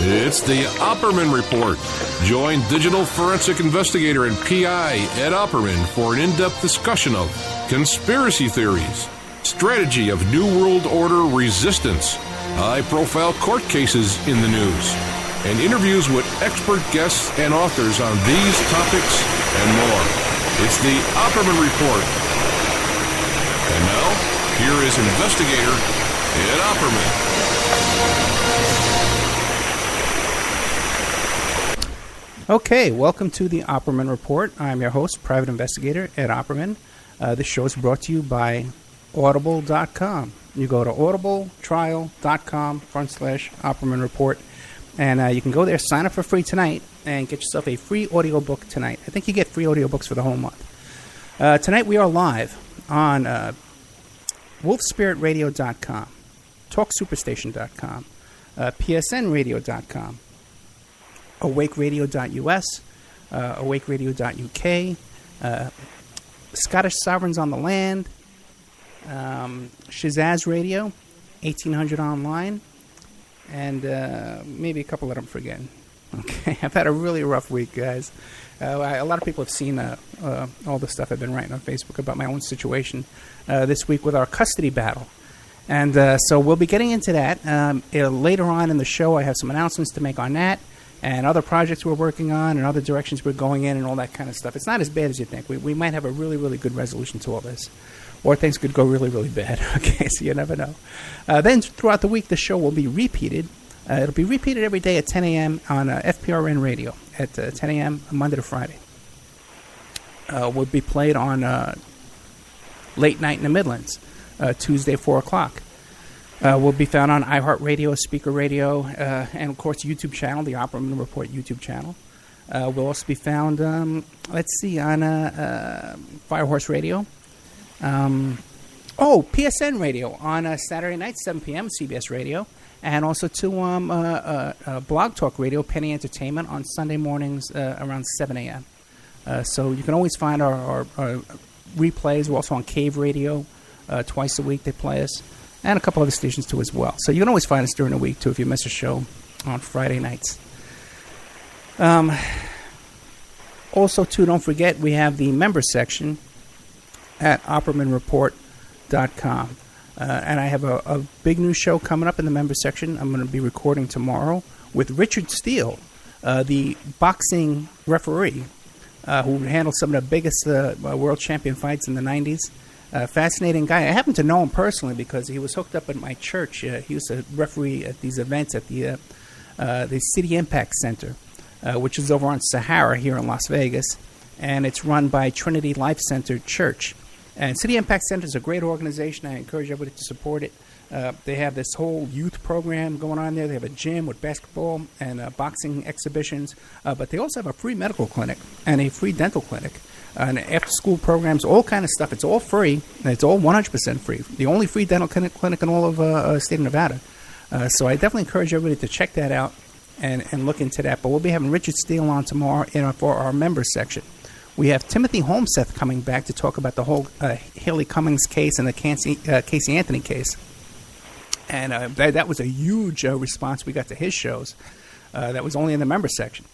It's the Opperman Report. Join digital forensic investigator and PI Ed Opperman for an in-depth discussion of conspiracy theories, strategy of New World Order resistance, high-profile court cases in the news, and interviews with expert guests and authors on these topics and more. It's the Opperman Report. And now, here is investigator Ed Opperman. Okay, welcome to the Opperman Report. I'm your host, private investigator Ed Opperman. This show is brought to you by Audible.com. You go to audibletrial.com/Opperman Report, and you can go there, sign up for free tonight, and get yourself a free audiobook tonight. I think you get free audiobooks for the whole month. Tonight we are live on wolfspiritradio.com, talksuperstation.com, psnradio.com, awakeradio.us, awakeradio.uk, Scottish Sovereigns on the Land, Shazaz Radio, 1800 Online, and maybe a couple that I'm forgetting. Okay, I've had a really rough week, guys. A lot of people have seen all the stuff I've been writing on Facebook about my own situation this week with our custody battle. And so we'll be getting into that. Later on in the show, I have some announcements to make on that, and other projects we're working on, and other directions we're going in, and all that kind of stuff. It's not as bad as you think. We might have a really, really good resolution to all this. Or things could go really, really bad. Okay, so you never know. Then throughout the week, the show will be repeated. It'll be repeated every day at 10 a.m. on FPRN Radio at 10 a.m. Monday to Friday. Will be played on Late Night in the Midlands, Tuesday, 4 o'clock. Will be found on iHeartRadio, Speaker Radio, and, of course, YouTube channel, the Opperman Report YouTube channel. We'll also be found, on Firehorse Radio. PSN Radio on Saturday night, 7 p.m., CBS Radio. And also to Blog Talk Radio, Penny Entertainment, on Sunday mornings around 7 a.m. So you can always find our replays. We're also on Cave Radio twice a week. They play us. And a couple other stations, too, as well. So you can always find us during the week, too, if you miss a show on Friday nights. Also, too, don't forget, we have the member section at OppermanReport.com. And I have a big new show coming up in the member section. I'm going to be recording tomorrow with Richard Steele, the boxing referee who handled some of the biggest world champion fights in the 90s. Fascinating guy. I happen to know him personally because he was hooked up at my church. He used to referee at these events at the City Impact Center, which is over on Sahara here in Las Vegas, and it's run by Trinity Life Center Church. And City Impact Center is a great organization. I encourage everybody to support it. They have this whole youth program going on there. They have a gym with basketball and boxing exhibitions. But they also have a free medical clinic and a free dental clinic and after-school programs, all kind of stuff. It's all free, and it's all 100% free. The only free dental clinic in all of state of Nevada. So I definitely encourage everybody to check that out and look into that. But we'll be having Richard Steele on tomorrow for our members section. We have Timothy Holmseth coming back to talk about the whole Haley Cummings case and the Casey Anthony case. And that was a huge response we got to his shows. That was only in the member section.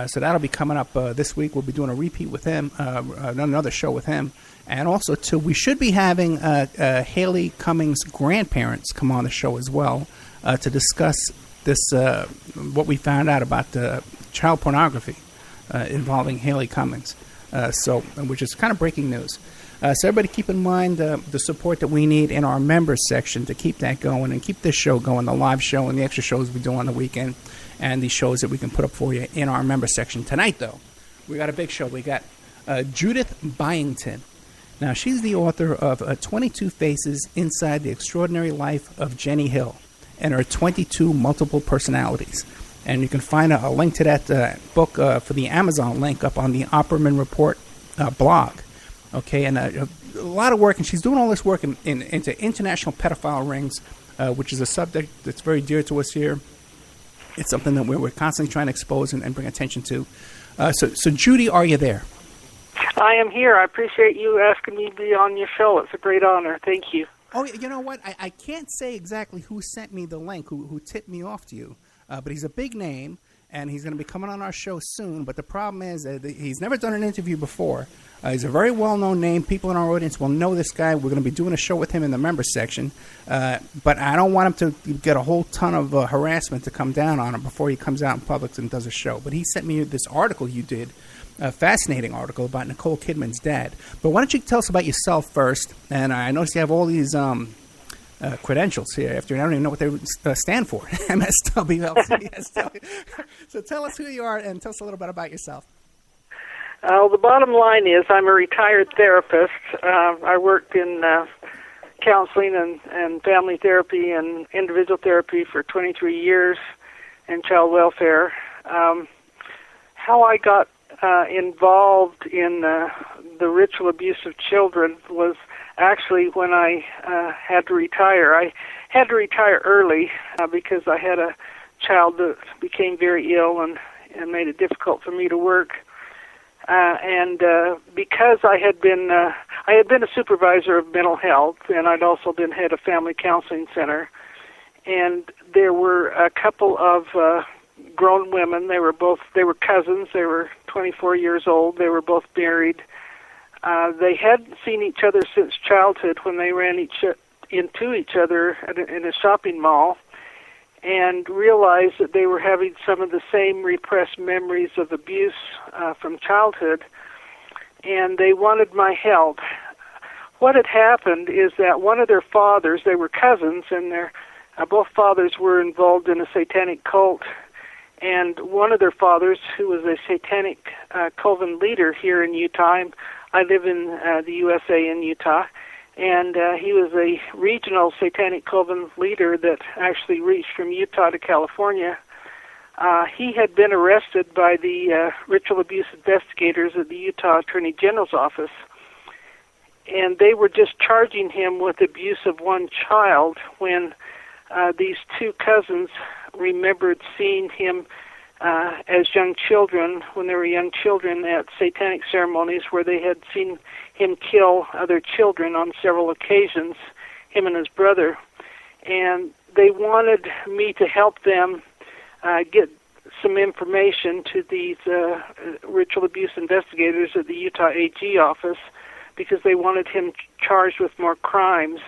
So that'll be coming up this week. We'll be doing a repeat with him, another show with him. And also, too, we should be having Haley Cummings' grandparents come on the show as well to discuss this, what we found out about child pornography involving Haley Cummings. Which is kind of breaking news. So everybody keep in mind the support that we need in our members section to keep that going and keep this show going, the live show and the extra shows we do on the weekend and the shows that we can put up for you in our members section. Tonight, though, we got a big show. We got Judith Byington. Now, she's the author of 22 Faces Inside the Extraordinary Life of Jenny Hill and her 22 multiple personalities. And you can find a link to that book for the Amazon link up on the Opperman Report blog. Okay, and a lot of work, and she's doing all this work into international pedophile rings, which is a subject that's very dear to us here. It's something that we're constantly trying to expose and bring attention to. So Judy, are you there? I am here. I appreciate you asking me to be on your show. It's a great honor. Thank you. Oh, you know what? I can't say exactly who sent me the link, who tipped me off to you. But he's a big name, and he's going to be coming on our show soon. But the problem is that he's never done an interview before. He's a very well-known name. People in our audience will know this guy. We're going to be doing a show with him in the members section. But I don't want him to get a whole ton of harassment to come down on him before he comes out in public and does a show. But he sent me this article you did, a fascinating article about Nicole Kidman's dad. But why don't you tell us about yourself first? And I notice you have all these credentials here. After I don't even know what they stand for. MSWLC. So tell us who you are and tell us a little bit about yourself. The bottom line is I'm a retired therapist. I worked in counseling and family therapy and individual therapy for 23 years and child welfare. How I got involved in the ritual abuse of children was actually when I had to retire. I had to retire early because I had a child that became very ill and made it difficult for me to work. And because I had been a supervisor of mental health, and I'd also been head of family counseling center, and there were a couple of grown women. They were cousins. They were 24 years old. They were both married. They hadn't seen each other since childhood when they ran into each other in a shopping mall, and realized that they were having some of the same repressed memories of abuse from childhood, and they wanted my help. What had happened is that one of their fathers, they were cousins, and both fathers were involved in a satanic cult, and one of their fathers, who was a satanic coven leader here in Utah, I live in the USA in Utah, and he was a regional satanic coven leader that actually reached from Utah to California. He had been arrested by the ritual abuse investigators at the Utah Attorney General's office, and they were just charging him with abuse of one child when these two cousins remembered seeing him as young children, when they were young children, at satanic ceremonies where they had seen him kill other children on several occasions, him and his brother. And they wanted me to help them get some information to these ritual abuse investigators at the Utah AG office because they wanted him charged with more crimes.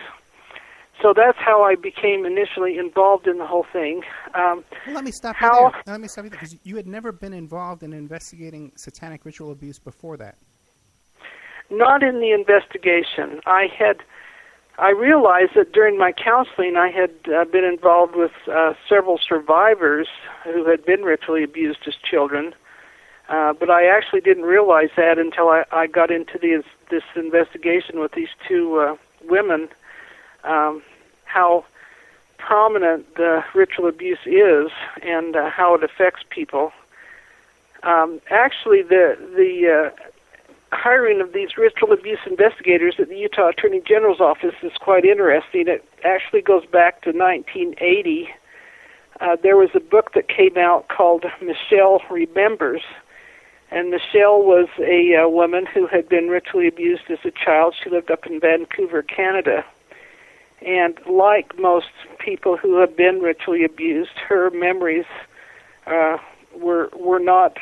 So that's how I became initially involved in the whole thing. Let me stop you there. Because you had never been involved in investigating satanic ritual abuse before that. Not in the investigation. I realized that during my counseling I had been involved with several survivors who had been ritually abused as children, but I actually didn't realize that until I got into this investigation with these two women. How prominent the ritual abuse is and how it affects people. Actually, the hiring of these ritual abuse investigators at the Utah Attorney General's office is quite interesting. It actually goes back to 1980. There was a book that came out called Michelle Remembers, and Michelle was a woman who had been ritually abused as a child. She lived up in Vancouver, Canada. And like most people who have been ritually abused, her memories were not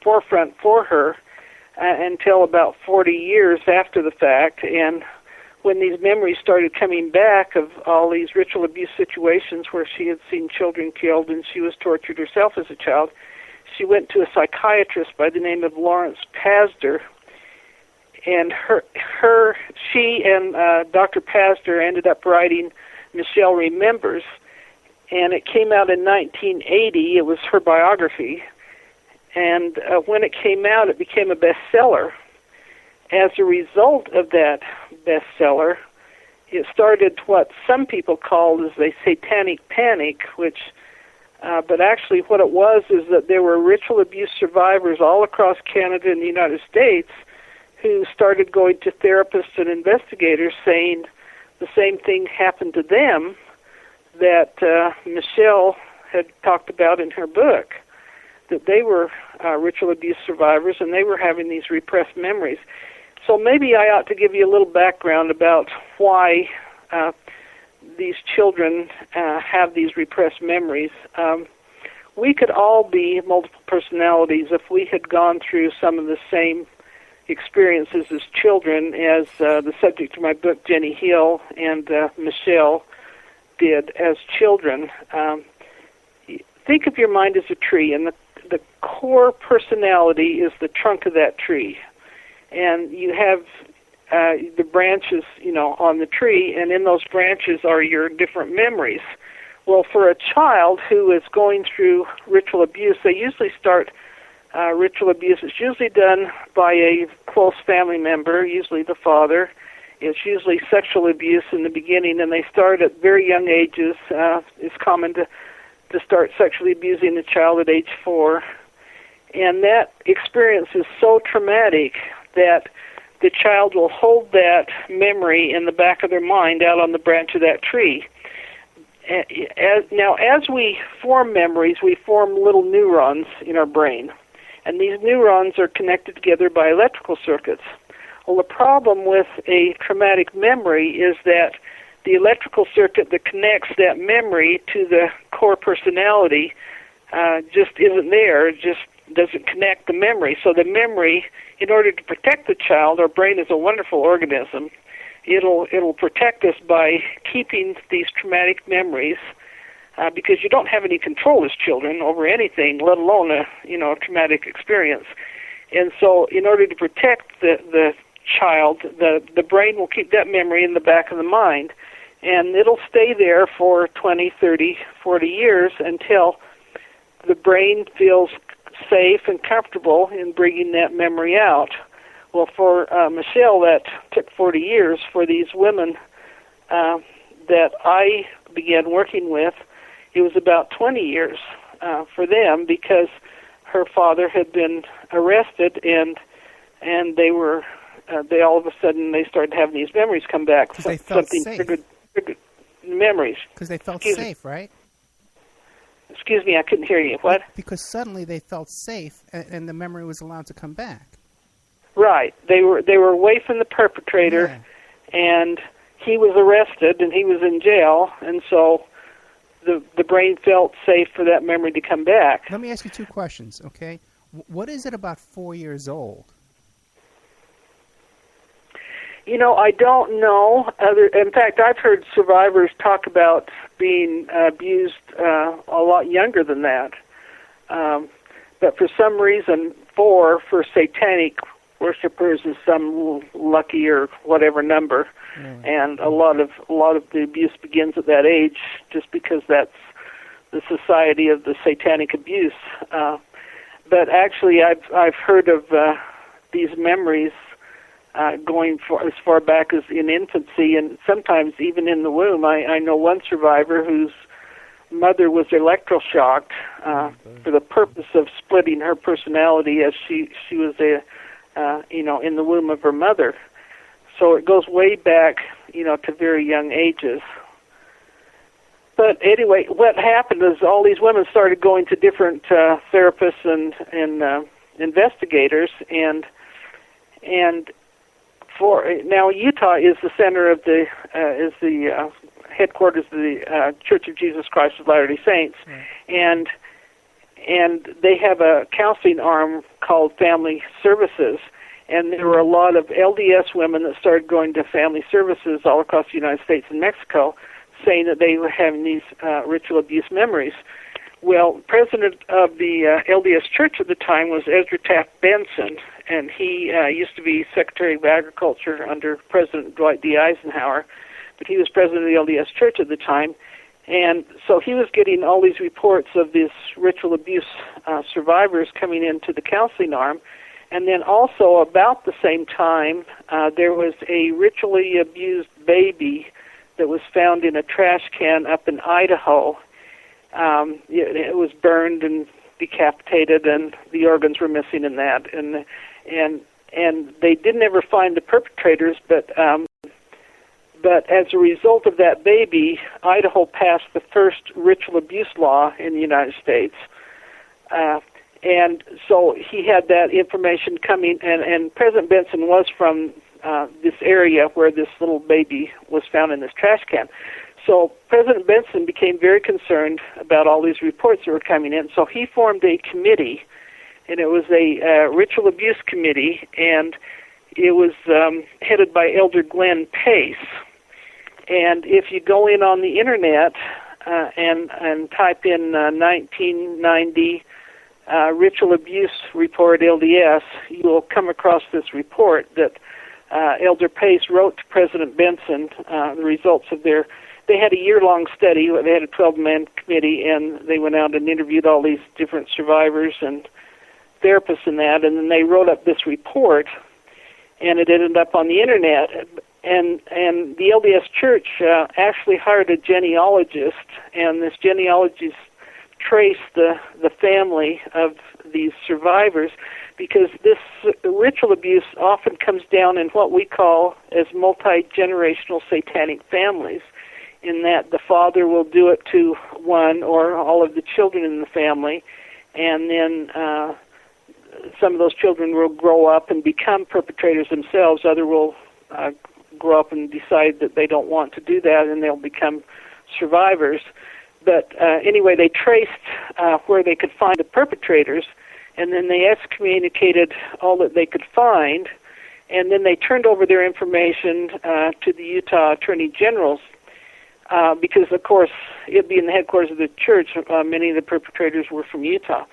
forefront for her until about 40 years after the fact. And when these memories started coming back of all these ritual abuse situations where she had seen children killed and she was tortured herself as a child, she went to a psychiatrist by the name of Lawrence Pazder. And she and Dr. Pazder ended up writing Michelle Remembers, and it came out in 1980. It was her biography, and when it came out, it became a bestseller. As a result of that bestseller, it started what some people call as a satanic panic, but actually what it was is that there were ritual abuse survivors all across Canada and the United States who started going to therapists and investigators saying the same thing happened to them that Michelle had talked about in her book, that they were ritual abuse survivors and they were having these repressed memories. So maybe I ought to give you a little background about why these children have these repressed memories. we could all be multiple personalities if we had gone through some of the same experiences as children as the subject of my book, Jenny Hill, and Michelle did as children. Think of your mind as a tree, and the core personality is the trunk of that tree. And you have the branches, on the tree, and in those branches are your different memories. Well, for a child who is going through ritual abuse, they usually start ritual abuse. It's usually done by a close family member, usually the father. It's usually sexual abuse in the beginning, and they start at very young ages. It's common to start sexually abusing a child at age 4. And that experience is so traumatic that the child will hold that memory in the back of their mind out on the branch of that tree. Now, as we form memories, we form little neurons in our brain. And these neurons are connected together by electrical circuits. Well, the problem with a traumatic memory is that the electrical circuit that connects that memory to the core personality just isn't there. It just doesn't connect the memory. So the memory, in order to protect the child, our brain is a wonderful organism. It'll protect us by keeping these traumatic memories because you don't have any control as children over anything, let alone a traumatic experience. And so in order to protect the child, the brain will keep that memory in the back of the mind, and it'll stay there for 20, 30, 40 years until the brain feels safe and comfortable in bringing that memory out. Well, for Michelle, that took 40 years. For these women that I began working with, it was about 20 years for them because her father had been arrested, and they all of a sudden they started having these memories come back. Because they felt safe. Triggered memories. Because they felt safe, right? Excuse me, I couldn't hear you. What? Because suddenly they felt safe, and the memory was allowed to come back. Right. They were away from the perpetrator, and he was arrested, and he was in jail, and so the brain felt safe for that memory to come back. Let me ask you 2 questions, okay? What is it about 4 years old? I don't know. In fact, I've heard survivors talk about being abused a lot younger than that. But for some reason, 4 for Satanic worshipers is some lucky or whatever number, and a lot of the abuse begins at that age, just because that's the society of the Satanic abuse. But actually, I've heard of these memories going as far back as in infancy, and sometimes even in the womb. I know one survivor whose mother was electroshocked for the purpose of splitting her personality as she was in the womb of her mother. So it goes way back, to very young ages. But anyway, what happened is all these women started going to different therapists and investigators, and for now, Utah is the center of the headquarters of the Church of Jesus Christ of Latter-day Saints, and they have a counseling arm called Family Services, and there were a lot of LDS women that started going to family services all across the United States and Mexico, saying that they were having these ritual abuse memories. Well, president of the LDS Church at the time was Ezra Taft Benson, and he used to be Secretary of Agriculture under President Dwight D. Eisenhower, but he was president of the LDS Church at the time, and so he was getting all these reports of these ritual abuse survivors coming into the counseling arm, and then also about the same time, there was a ritually abused baby that was found in a trash can up in Idaho. It was burned and decapitated, and the organs were missing in that, and they didn't ever find the perpetrators, but as a result of that baby, Idaho passed the first ritual abuse law in the United States, and so he had that information coming, and President Benson was from this area where this little baby was found in this trash can. So President Benson became very concerned about all these reports that were coming in, so he formed a committee, and it was a ritual abuse committee, and it was headed by Elder Glenn Pace. And if you go in on the internet and type in 1990 ritual abuse report LDS, you will come across this report that Elder Pace wrote to President Benson, the results of their. They had a year-long study. They had a 12-man committee, and they went out and interviewed all these different survivors and therapists and that, and then they wrote up this report, and it ended up on the internet. And the LDS Church actually hired a genealogist, and this genealogist traced the family of these survivors, because this ritual abuse often comes down in what we call as multi-generational satanic families, in that the father will do it to one or all of the children in the family, and then some of those children will grow up and become perpetrators themselves. Others will grow up and decide that they don't want to do that, and they'll become survivors. But anyway, they traced where they could find the perpetrators, and then they excommunicated all that they could find, and then they turned over their information to the Utah Attorney General's, because, of course, it being the headquarters of the church, many of the perpetrators were from Utah.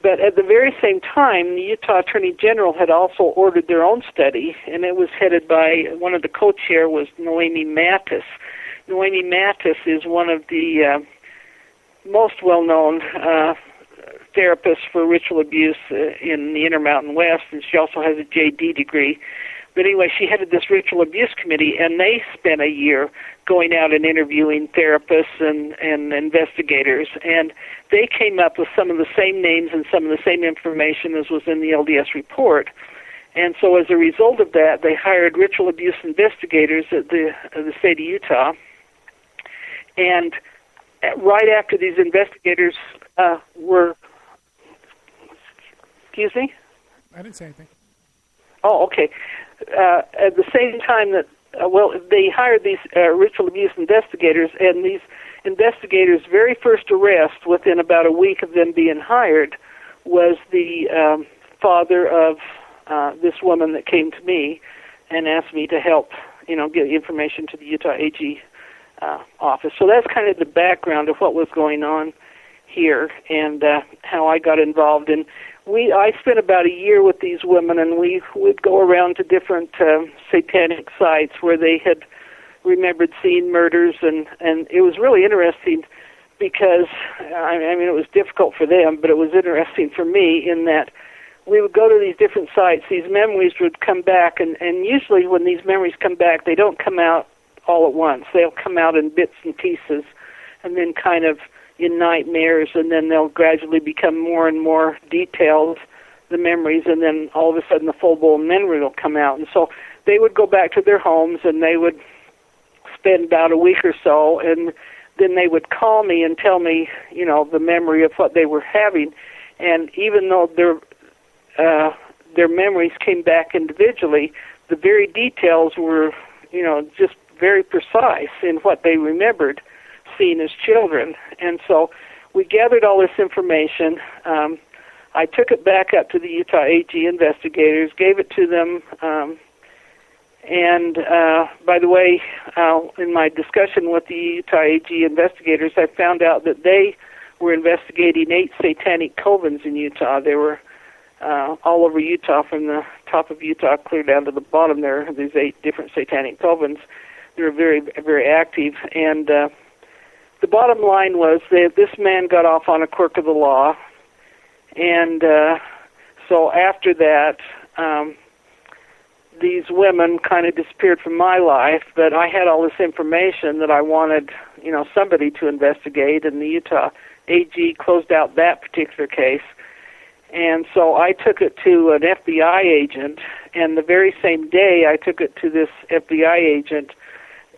But at the very same time, the Utah Attorney General had also ordered their own study, and it was headed by, one of the co-chair was Noemi Mattis. Noemi Mattis is one of the most well-known therapists for ritual abuse in the Intermountain West, and she also has a JD degree. But anyway, she headed this ritual abuse committee, and they spent a year going out and interviewing therapists and investigators, and they came up with some of the same names and some of the same information as was in the LDS report. And so as a result of that, they hired ritual abuse investigators at the state of Utah. And right after these investigators were... Excuse me? I didn't say anything. Oh, okay. At the same time that, they hired these ritual abuse investigators, and these investigators' very first arrest within about a week of them being hired was the father of this woman that came to me and asked me to help, get information to the Utah AG office. So that's kind of the background of what was going on here and how I got involved in. I spent about a year with these women, and we would go around to different satanic sites where they had remembered seeing murders, and it was really interesting because, it was difficult for them, but it was interesting for me in that we would go to these different sites, these memories would come back, and usually when these memories come back, they don't come out all at once. They'll come out in bits and pieces, and then kind of in nightmares, and then they'll gradually become more and more detailed, the memories, and then all of a sudden the full-blown memory will come out. And so they would go back to their homes, and they would spend about a week or so, and then they would call me and tell me, the memory of what they were having. And even though their memories came back individually, the very details were, just very precise in what they remembered seeing as children. And so we gathered all this information. I took it back up to the Utah AG investigators, gave it to them, and by the way, in my discussion with the Utah AG investigators, I found out that they were investigating 8 satanic covens in Utah. They were all over Utah, from the top of Utah clear down to the bottom there. There's 8 different satanic covens. They were very, very active, and the bottom line was that this man got off on a quirk of the law, and so after that, these women kind of disappeared from my life, but I had all this information that I wanted, somebody to investigate, and the Utah AG closed out that particular case. And so I took it to an FBI agent, and the very same day I took it to this FBI agent,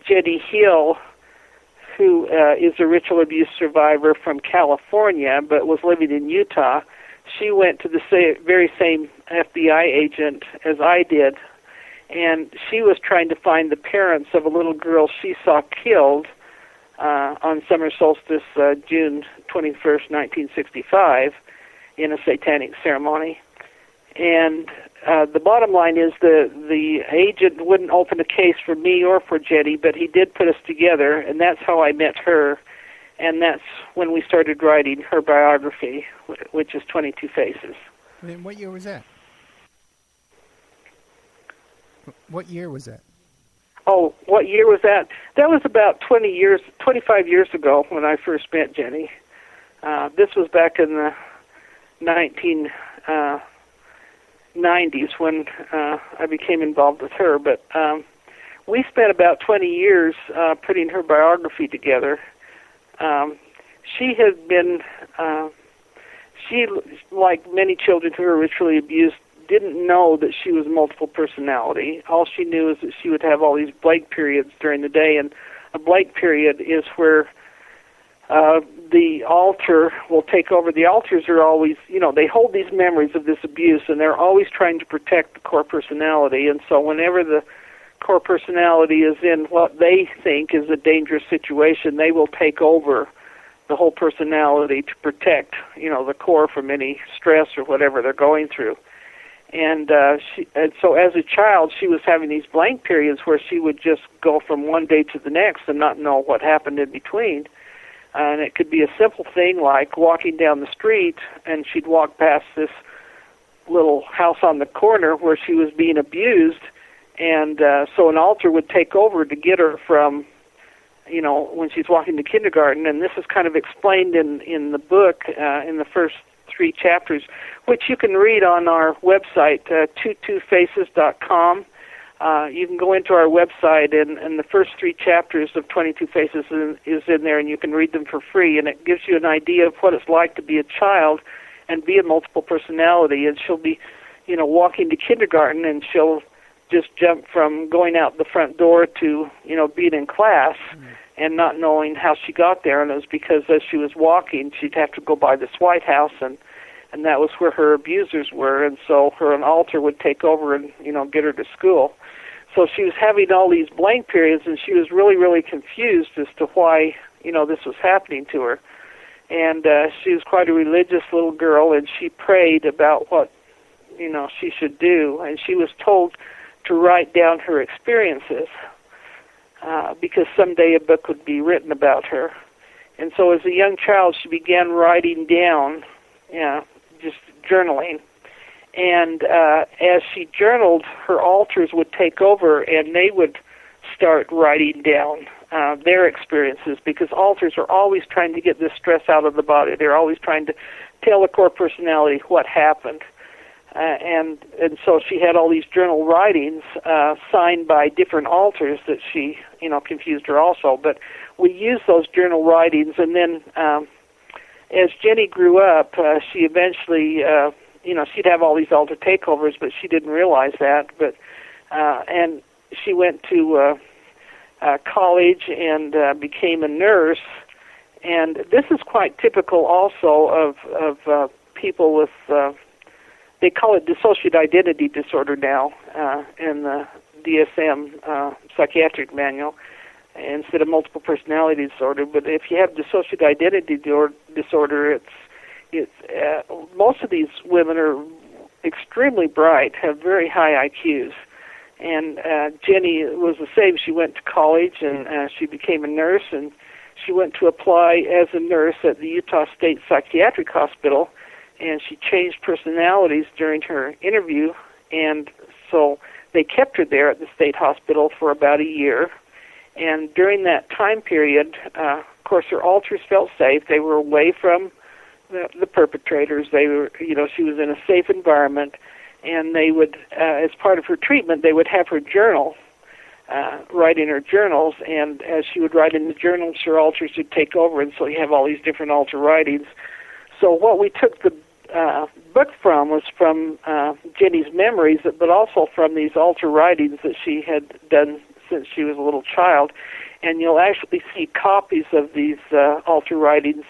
Jenny Hill, who is a ritual abuse survivor from California but was living in Utah. She went to the very same FBI agent as I did, and she was trying to find the parents of a little girl she saw killed on summer solstice, June 21st, 1965, in a satanic ceremony. And the bottom line is the agent wouldn't open a case for me or for Jenny, but he did put us together, and that's how I met her. And that's when we started writing her biography, which is 22 Faces. And what year was that? What year was that? Oh, what year was that? That was about 25 years ago when I first met Jenny. This was back in the 1990s when I became involved with her. But we spent about 20 years putting her biography together. She had been, like many children who were ritually abused, didn't know that she was multiple personality. All she knew is that she would have all these blank periods during the day, and a blank period is where the altar will take over. The altars are always, they hold these memories of this abuse, and they're always trying to protect the core personality. And so whenever the core personality is in what they think is a dangerous situation, they will take over the whole personality to protect, the core from any stress or whatever they're going through. And so as a child, she was having these blank periods where she would just go from one day to the next and not know what happened in between. And it could be a simple thing like walking down the street, and she'd walk past this little house on the corner where she was being abused, and so an altar would take over to get her from, when she's walking to kindergarten. And this is kind of explained in the book, in the first 3 chapters, which you can read on our website, 22faces.com. You can go into our website, and the first 3 chapters of 22 Faces is in there, and you can read them for free, and it gives you an idea of what it's like to be a child and be a multiple personality. And she'll be, walking to kindergarten, and she'll just jump from going out the front door to, being in class and not knowing how she got there. And it was because as she was walking, she'd have to go by this White House, and that was where her abusers were. And so an altar would take over and, get her to school. So she was having all these blank periods, and she was really, really confused as to why, this was happening to her. And she was quite a religious little girl, and she prayed about what, she should do. And she was told to write down her experiences because someday a book would be written about her. And so as a young child, she began writing down, just journaling. And as she journaled, her alters would take over, and they would start writing down their experiences, because alters are always trying to get this stress out of the body. They're always trying to tell the core personality what happened. And so she had all these journal writings signed by different alters that she, confused her also. But we used those journal writings, and then as Jenny grew up, she eventually, she'd have all these altar takeovers, but she didn't realize that. But and she went to college and became a nurse. And this is quite typical also of people with, they call it dissociative identity disorder now in the DSM psychiatric manual instead of multiple personality disorder. But if you have dissociative identity disorder, it's most of these women are extremely bright, have very high IQs. And Jenny was the same. She went to college, and she became a nurse, and she went to apply as a nurse at the Utah State Psychiatric Hospital, and she changed personalities during her interview, and so they kept her there at the state hospital for about a year. And during that time period, of course, her alters felt safe. They were away from the perpetrators. They were, she was in a safe environment, and they would, as part of her treatment, they would have her journal, write in her journals, and as she would write in the journals, her alters would take over, and so you have all these different alter writings. So what we took the book from was from Jenny's memories, but also from these alter writings that she had done since she was a little child. And you'll actually see copies of these alter writings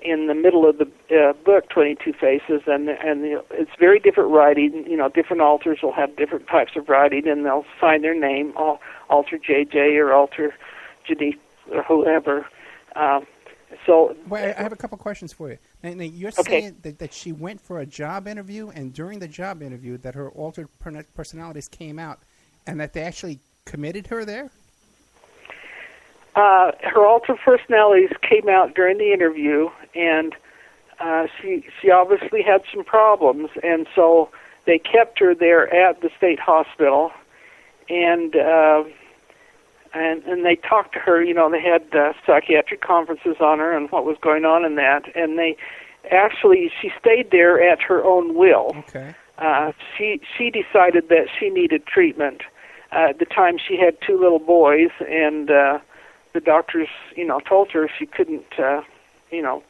in the middle of the book, 22 Faces, and it's very different writing. Different alters will have different types of writing, and they'll sign their name, alter JJ or alter Judy or whoever. So, Well, I have a couple questions for you. Now, you're Okay. saying that she went for a job interview, and during the job interview that her altered personalities came out, and that they actually committed her there? her altered personalities came out during the interview, and she obviously had some problems, and so they kept her there at the state hospital, and they talked to her. You know, they had psychiatric conferences on her and what was going on in that, and she stayed there at her own will. Okay. She decided that she needed treatment. At the time, she had 2 little boys, and the doctors, told her she couldn't,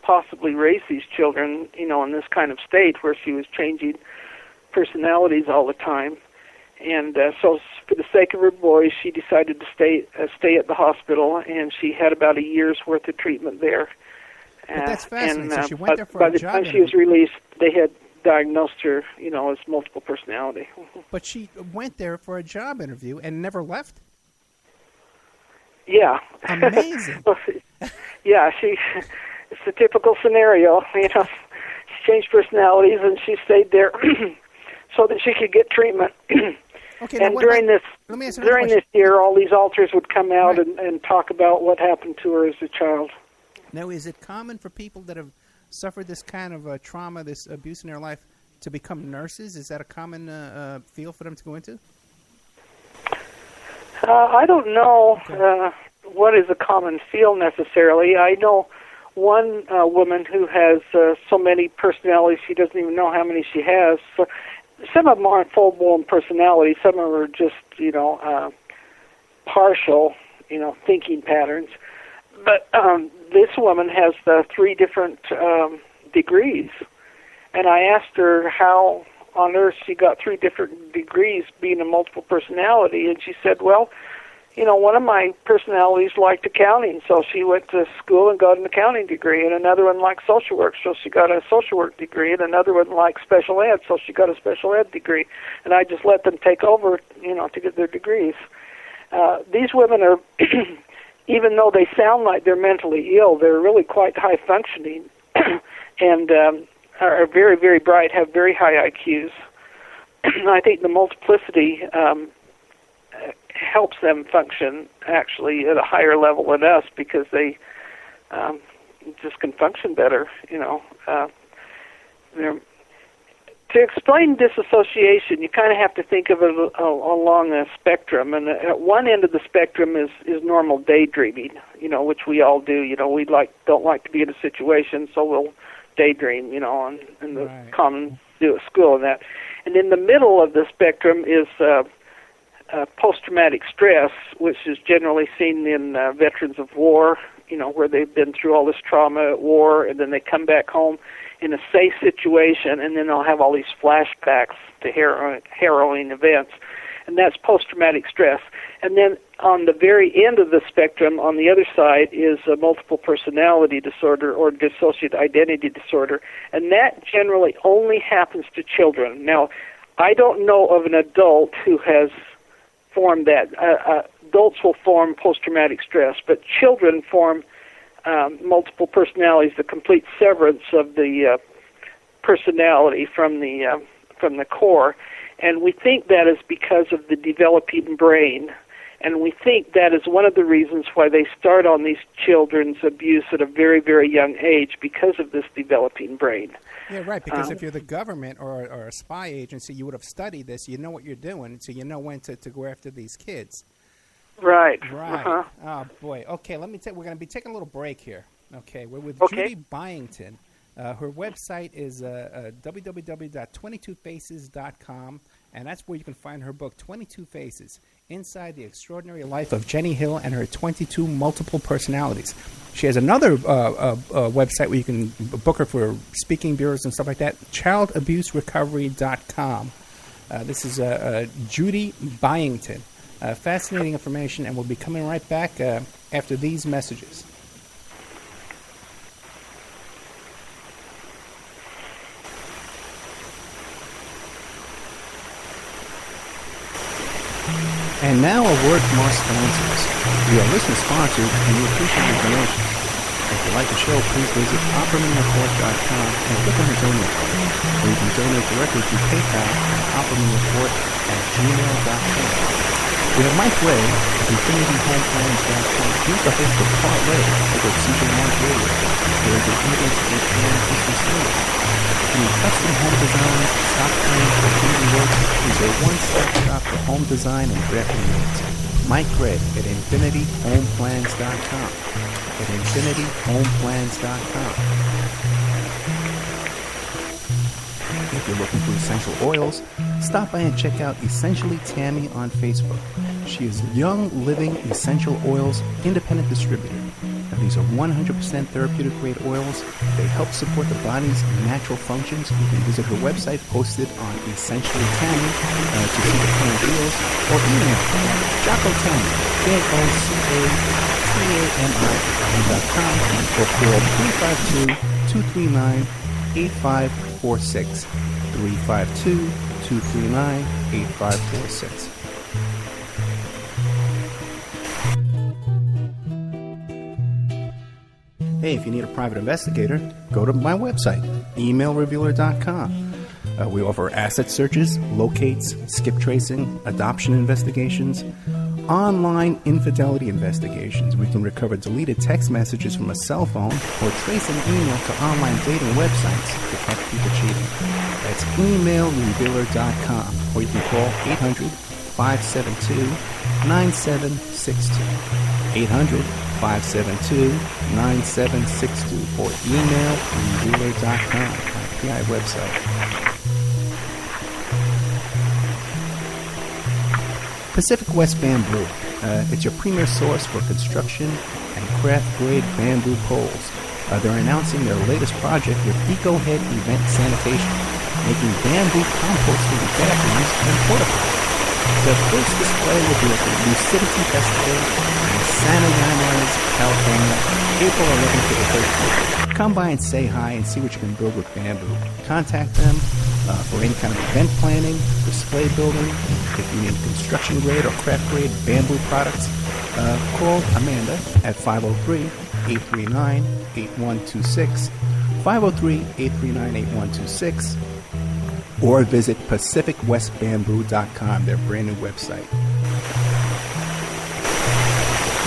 possibly raise these children, in this kind of state where she was changing personalities all the time. And so for the sake of her boys, she decided to stay at the hospital, and she had about a year's worth of treatment there. But that's fascinating. So she went there for by a the job time she interview. was released, they had diagnosed her, as multiple personality. But she went there for a job interview and never left? Yeah. Amazing. Yeah, it's a typical scenario, She changed personalities, and she stayed there so that she could get treatment. Okay, now And what during about- let me ask you another during question. this year, all these alters would come out Right. and talk about what happened to her as a child. Now, is it common for people that have suffered this kind of trauma, this abuse in their life, to become nurses? Is that a common field for them to go into? I don't know what is a common field necessarily. I know one woman who has so many personalities she doesn't even know how many she has. So, some of them aren't full-blown personalities. Some of them are just, partial, thinking patterns. But this woman has 3 different degrees. And I asked her how on earth she got 3 different degrees being a multiple personality. And she said, well, one of my personalities liked accounting, so she went to school and got an accounting degree, and another one liked social work, so she got a social work degree, and another one liked special ed, so she got a special ed degree. And I just let them take over, to get their degrees. These women are, even though they sound like they're mentally ill, they're really quite high functioning and are very, very bright, have very high IQs. I think the multiplicity helps them function actually at a higher level than us because they just can function better, To explain disassociation, you kind of have to think of it along a spectrum, and at one end of the spectrum is normal daydreaming, which we all do. We don't like to be in a situation, so we'll daydream, and the Right. common do at school and that. And in the middle of the spectrum is post-traumatic stress, which is generally seen in veterans of war, where they've been through all this trauma at war, and then they come back home in a safe situation, and then they'll have all these flashbacks to harrowing events, and that's post-traumatic stress. And then on the very end of the spectrum, on the other side, is a multiple personality disorder or dissociative identity disorder, and that generally only happens to children. Now, I don't know of an adult who has formed that. Adults will form post-traumatic stress, but children form multiple personalities, the complete severance of the personality from the core. And we think that is because of the developing brain. And we think that is one of the reasons why they start on these children's abuse at a very, very young age, because of this developing brain. Yeah, right, because if you're the government or a spy agency, you would have studied this. You know what you're doing, so you know when to go after these kids. Right. Right. Uh-huh. Oh, boy. Okay, we're going to be taking a little break here. Okay, we're with Okay. Judy Byington. Her website is www.22faces.com, and that's where you can find her book, 22 Faces, Inside the Extraordinary Life of Jenny Hill and Her 22 Multiple Personalities. She has another website where you can book her for speaking bureaus and stuff like that, childabuserecovery.com. This is Judy Byington. Fascinating information, and we'll be coming right back after these messages. And now a word from our sponsors. We are listener-sponsored, and we appreciate your donations. If you like the show, please visit OppermanReport.com and click on the donate button, or you can donate directly through PayPal at OppermanReport@gmail.com. We have Mike Ray of InfinityHomePlans.com. He's the host of Part Ray over at CJ Mark Radio, where they innovate to 8 p.m. Eastern Standard. If you need custom home designs, stock plans, or building work, he's a one-stop shop for home design and drafting needs. Mike Ray at InfinityHomePlans.com. At InfinityHomePlans.com. If you're looking for essential oils, stop by and check out Essentially Tammy on Facebook. She is a Young Living Essential Oils independent distributor. Now, these are 100% therapeutic grade oils. They help support the body's natural functions. You can visit her website posted on Essentially Tammy to see the current deals, or email JockoTammy, JOCATAMI.com, or call 352-239-8546. 352-239-8546. Hey, if you need a private investigator, go to my website, emailrevealer.com. We offer asset searches, locates, skip tracing, adoption investigations, online infidelity investigations. We can recover deleted text messages from a cell phone or trace an email to online dating websites to catch people cheating. That's emailrevealer.com, or you can call 800-572-9762. 800-572-9762, or email revealer.com, my PI website. Pacific West Bamboo. It's your premier source for construction and craft-grade bamboo poles. They're announcing their latest project with EcoHead Event Sanitation, making bamboo composting in bathrooms and porta potties. The first display will be at the Lucidity Festival in Santa Ynez, California, April 11th to the 13th. Come by and say hi and see what you can build with bamboo. Contact them for any kind of event planning, display building. If you need construction grade or craft grade bamboo products, call Amanda at 503-839-8126, 503-839-8126, or visit PacificWestBamboo.com, their brand new website.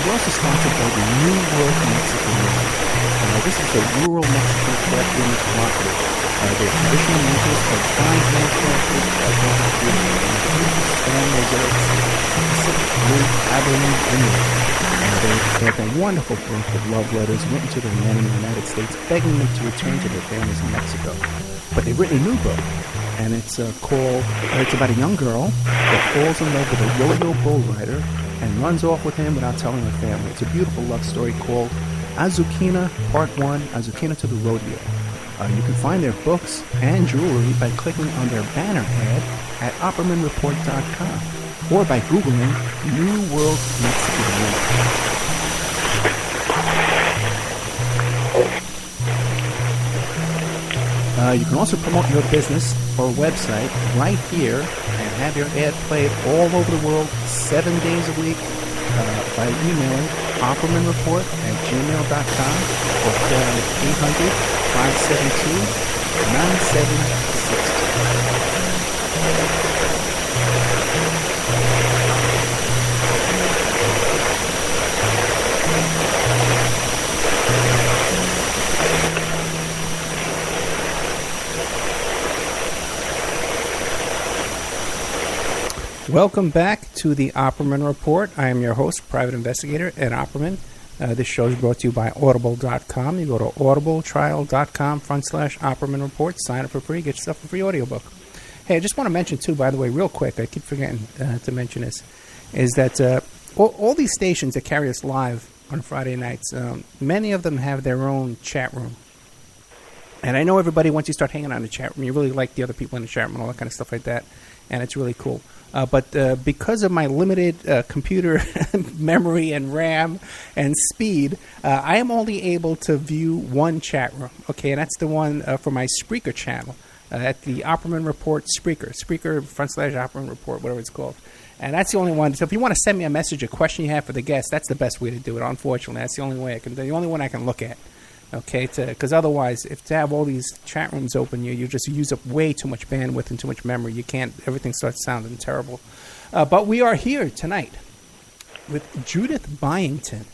We're also sponsored by the New World Mexican Movement. This is a rural Mexican craft women's cooperative. Their traditional makers of fine handcrafted stone mosaics, Pacific Blue Abilene Vineyard. They have a wonderful book of love letters written to their men in the United States, begging them to return to their families in Mexico. But they've written a new book, and it's it's about a young girl that falls in love with a rodeo bull rider and runs off with him without telling her family. It's a beautiful love story called Azuquina Part 1, Azuquina to the Rodeo. You can find their books and jewelry by clicking on their banner ad at OppermanReport.com or by Googling New World Mexican Women. You can also promote your business or website right here and have your ad played all over the world 7 days a week by emailing OppermanReport@gmail.com or calling 800-572-9762. Welcome back to the Opperman Report. I am your host, Private Investigator Ed Opperman. This show is brought to you by Audible.com. You go to audibletrial.com/Opperman Report. Sign up for free. Get yourself a free audiobook. Hey, I just want to mention, too, by the way, real quick, I keep forgetting to mention this, is that all these stations that carry us live on Friday nights, many of them have their own chat room. And I know everybody, once you start hanging out in the chat room, you really like the other people in the chat room and all that kind of stuff like that. And it's really cool. But because of my limited computer memory and RAM and speed, I am only able to view one chat room. Okay, and that's the one for my Spreaker channel at the Opperman Report Spreaker/Opperman Report, whatever it's called. And that's the only one. So if you want to send me a message, a question you have for the guest, that's the best way to do it. Unfortunately, that's the only way the only one I can look at. Okay, because otherwise, if to have all these chat rooms open, you just use up way too much bandwidth and too much memory. You can't. Everything starts sounding terrible. But we are here tonight with Judith Byington.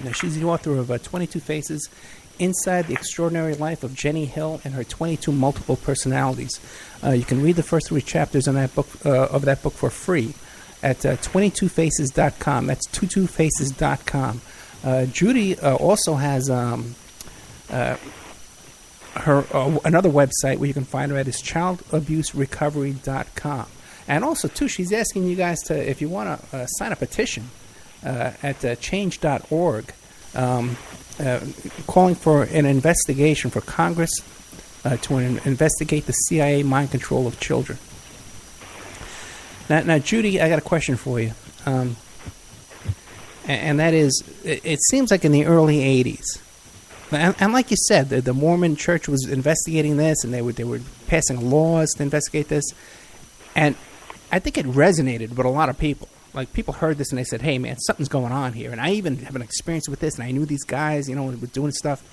Now, she's the author of 22 Faces, Inside the Extraordinary Life of Jenny Hill and Her 22 Multiple Personalities. You can read the first 3 chapters in that book of that book for free at 22faces.com. That's 22faces.com. Judy also has her another website where you can find her at is childabuserecovery.com. And also, too, she's asking you guys to, if you want to sign a petition at change.org, calling for an investigation for Congress to investigate the CIA mind control of children. Now, Judy, I got a question for you. And that is, it seems like in the early 80s, and like you said, the Mormon Church was investigating this, and they were passing laws to investigate this, and I think it resonated with a lot of people. Like, people heard this and they said, hey, man, something's going on here. And I even have an experience with this, and I knew these guys, were doing stuff,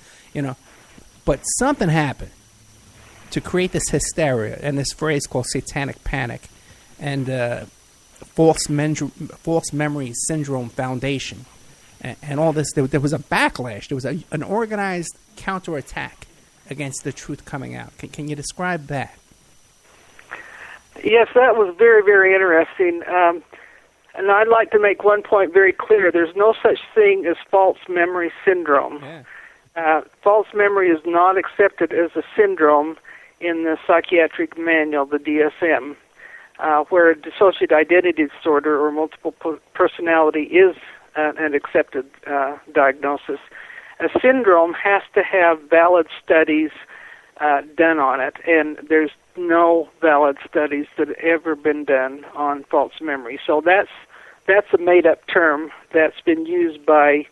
But something happened to create this hysteria and this phrase called Satanic Panic and false memory syndrome foundation and all this. There was a backlash. There was an organized counterattack against the truth coming out. Can you describe that? Yes, that was very, very interesting. And I'd like to make one point very clear. There's no such thing as false memory syndrome. Yeah. False memory is not accepted as a syndrome in the psychiatric manual, the DSM, where dissociative identity disorder or multiple personality is an accepted diagnosis. A syndrome has to have valid studies done on it, and there's no valid studies that have ever been done on false memory. So that's a made-up term that's been used by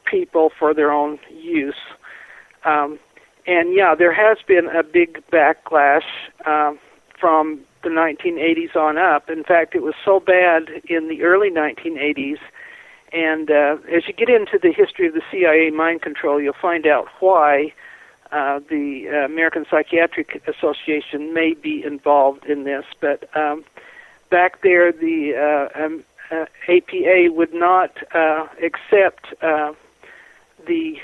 people for their own use. And yeah, there has been a big backlash from the 1980s on up. In fact, it was so bad in the early 1980s. And as you get into the history of the CIA mind control, you'll find out why the American Psychiatric Association may be involved in this. But back there, the APA would not accept the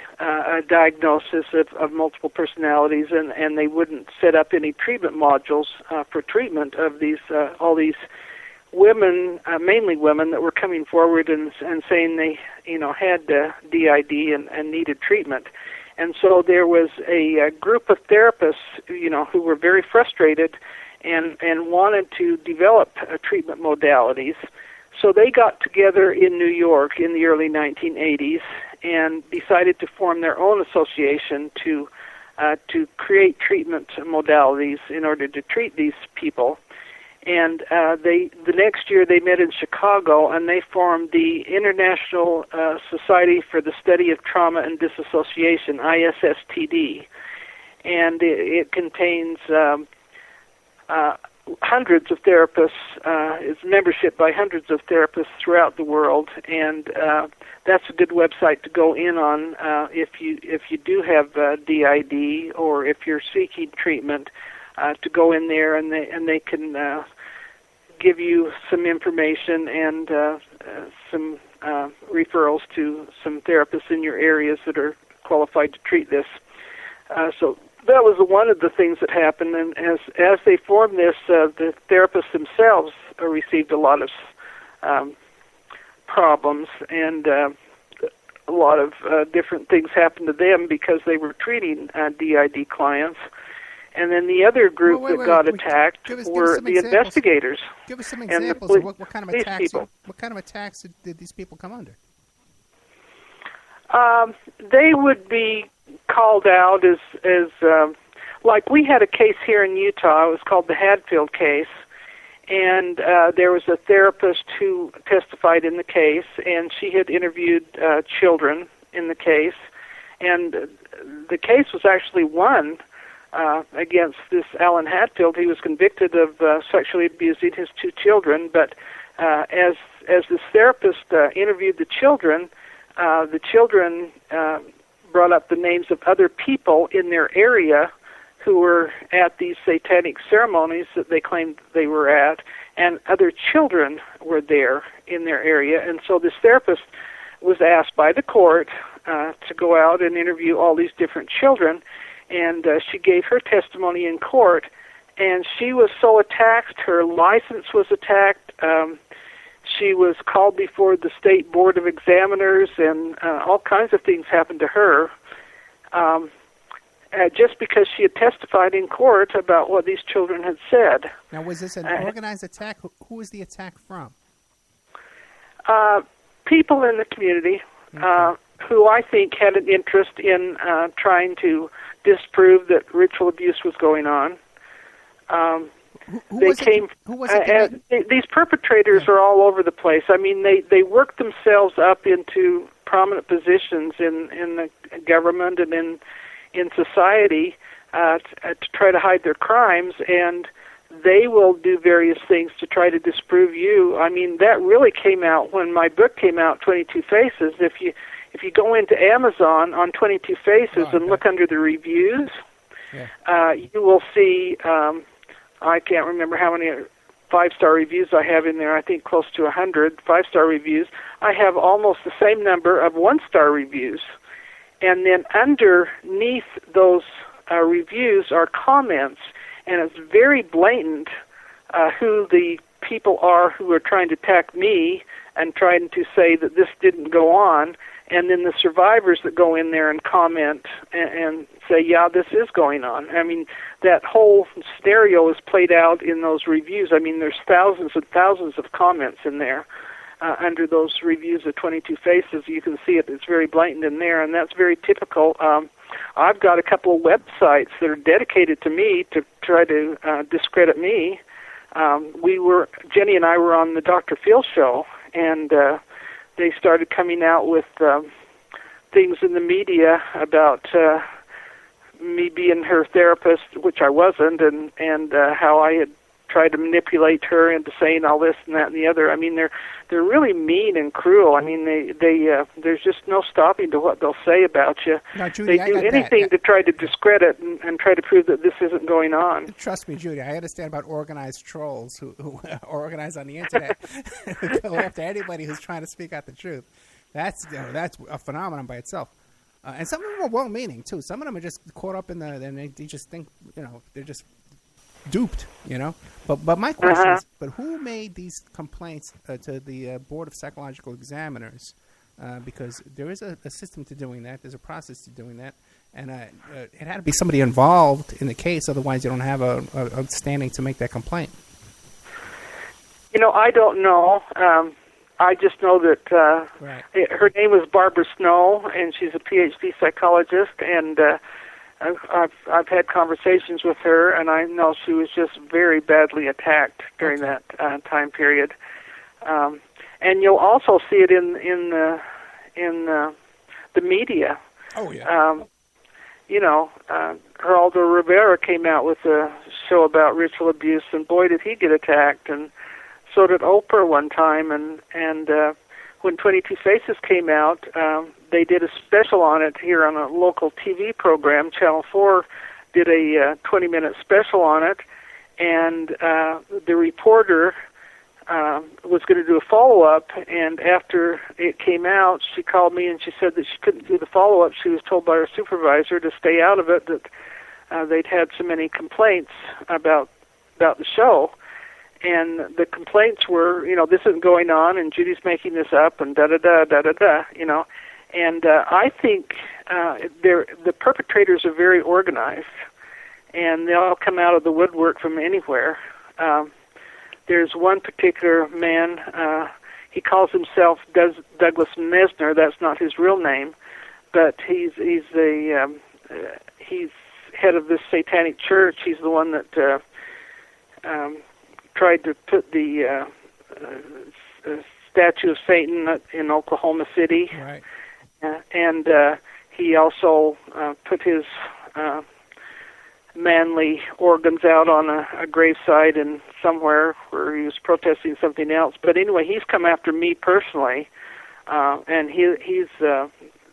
diagnosis of multiple personalities, and they wouldn't set up any treatment modules for treatment of these all these women, mainly women, that were coming forward and saying they had DID and needed treatment. And so there was a group of therapists, who were very frustrated and wanted to develop treatment modalities. So they got together in New York in the early 1980s and decided to form their own association to create treatment modalities in order to treat these people. And the next year they met in Chicago, and they formed the International Society for the Study of Trauma and Disassociation, ISSTD. And it contains hundreds of therapists, it's membership by hundreds of therapists throughout the world, and that's a good website to go in on if you do have DID or if you're seeking treatment, to go in there and they can give you some information and some referrals to some therapists in your areas that are qualified to treat this. So that was one of the things that happened, and as they formed this, the therapists themselves received a lot of problems, and a lot of different things happened to them because they were treating DID clients. And then the other group that got attacked were the investigators. Give us some examples of what kind of attacks. What kind of attacks did these people come under? They would be called out as like we had a case here in Utah. It was called the Hadfield case, and there was a therapist who testified in the case, and she had interviewed children in the case, and the case was actually won against this Alan Hadfield. He was convicted of sexually abusing his 2 children, but as this therapist interviewed the children brought up the names of other people in their area who were at these satanic ceremonies that they claimed they were at, and other children were there in their area. And so this therapist was asked by the court to go out and interview all these different children, and she gave her testimony in court, and she was so attacked. Her license was attacked. She was called before the State Board of Examiners, and all kinds of things happened to her. Just because she had testified in court about what these children had said. Now, was this an organized attack? Who was the attack from? People in the community who I think had an interest in trying to disprove that ritual abuse was going on. These perpetrators are all over the place. I mean, they work themselves up into prominent positions in the government and in society to try to hide their crimes, and they will do various things to try to disprove you. I mean, that really came out when my book came out, 22 Faces. If you go into Amazon on 22 Faces and look under the reviews, you will see, I can't remember how many 5-star reviews I have in there. I think close to 100 5-star reviews. I have almost the same number of 1-star reviews. And then underneath those reviews are comments, and it's very blatant who the people are who are trying to attack me and trying to say that this didn't go on, and then the survivors that go in there and comment and say, yeah, this is going on. I mean, that whole scenario is played out in those reviews. I mean, there's thousands and thousands of comments in there. Under those reviews of 22 Faces, you can see it. It's very blatant in there, and that's very typical. I've got a couple of websites that are dedicated to me to try to discredit me. Jenny and I were on the Dr. Phil show, and they started coming out with things in the media about me being her therapist, which I wasn't, and how I had tried to manipulate her into saying all this and that and the other. I mean, they're really mean and cruel. I mean, there's just no stopping to what they'll say about you. Now, Judy, they do anything to try to discredit and try to prove that this isn't going on. Trust me, Judy, I understand about organized trolls who organize on the internet who go after anybody who's trying to speak out the truth. That's a phenomenon by itself. And some of them are well-meaning, too. Some of them are just caught up in and they just think, they're just duped, But my question is, but who made these complaints to the Board of Psychological Examiners? Because there is a system to doing that. There's a process to doing that. And it had to be somebody involved in the case. Otherwise, you don't have a standing to make that complaint. I don't know. I just know that her name was Barbara Snow, and she's a PhD psychologist, and I've had conversations with her, and I know she was just very badly attacked during that time period. And you'll also see it in the media. Oh yeah. Geraldo Rivera came out with a show about ritual abuse, and boy, did he get attacked, and so did Oprah one time. And when 22 Faces came out, they did a special on it here on a local TV program. Channel 4 did a 20-minute special on it, and the reporter was going to do a follow-up, and after it came out, she called me and she said that she couldn't do the follow-up. She was told by her supervisor to stay out of it, that they'd had so many complaints about the show. And the complaints were, this isn't going on, and Judy's making this up, and da-da-da, And I think the perpetrators are very organized, and they all come out of the woodwork from anywhere. There's one particular man, he calls himself Douglas Mesner. That's not his real name, but he's head of this Satanic church. He's the one that tried to put the statue of Satan in Oklahoma City. Right. And he also put his manly organs out on a gravesite in somewhere where he was protesting something else. But anyway, he's come after me personally, and he's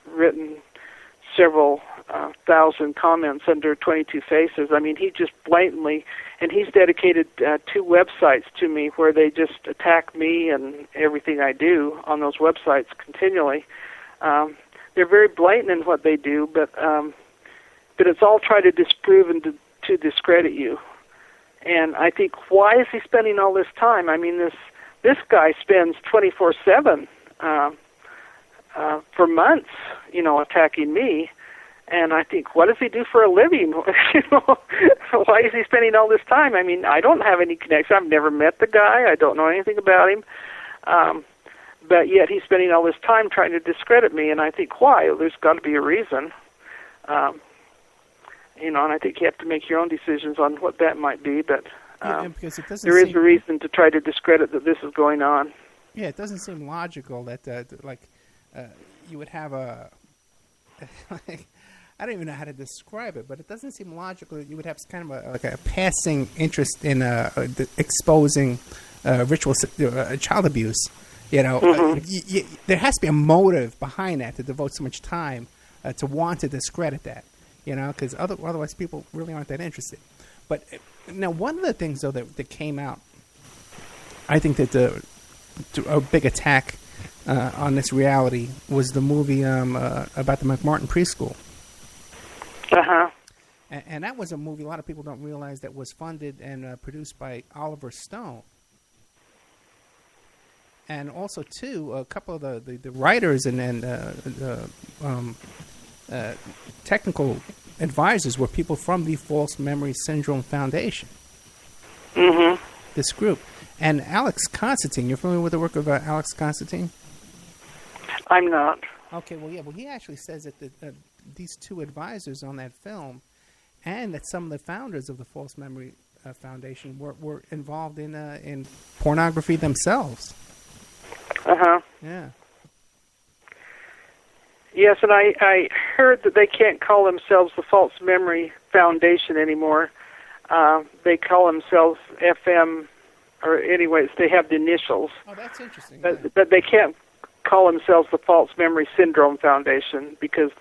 written several thousand comments under 22 Faces. I mean, he just blatantly, and he's dedicated 2 websites to me where they just attack me and everything I do on those websites continually. They're very blatant in what they do, but it's all try to disprove and to discredit you. And I think, why is he spending all this time? I mean, this guy spends 24/7 for months, attacking me. And I think, what does he do for a living? Why is he spending all this time? I mean, I don't have any connection. I've never met the guy. I don't know anything about him. But yet he's spending all this time trying to discredit me. And I think, why? Well, there's got to be a reason. And I think you have to make your own decisions on what that might be. But because it doesn't there is a reason to try to discredit that this is going on. Yeah, it doesn't seem logical that, you would have a... I don't even know how to describe it, but it doesn't seem logical that you would have kind of a passing interest in exposing ritual child abuse. There has to be a motive behind that to devote so much time to want to discredit that, because otherwise people really aren't that interested. But now, one of the things, though, that came out, I think that a big attack on this reality was the movie about the McMartin preschool. Uh-huh. And that was a movie a lot of people don't realize that was funded and produced by Oliver Stone. And also, too, a couple of the writers and technical advisors were people from the False Memory Syndrome Foundation. Mm-hmm. This group. And Alex Constantine, you're familiar with the work of Alex Constantine? I'm not. Okay, well, he actually says that these 2 advisors on that film, and that some of the founders of the False Memory Foundation were involved in pornography themselves. Uh-huh. Yeah. Yes, and I heard that they can't call themselves the False Memory Foundation anymore. They call themselves FM, or anyways, they have the initials. Oh, that's interesting. But they can't call themselves the False Memory Syndrome Foundation because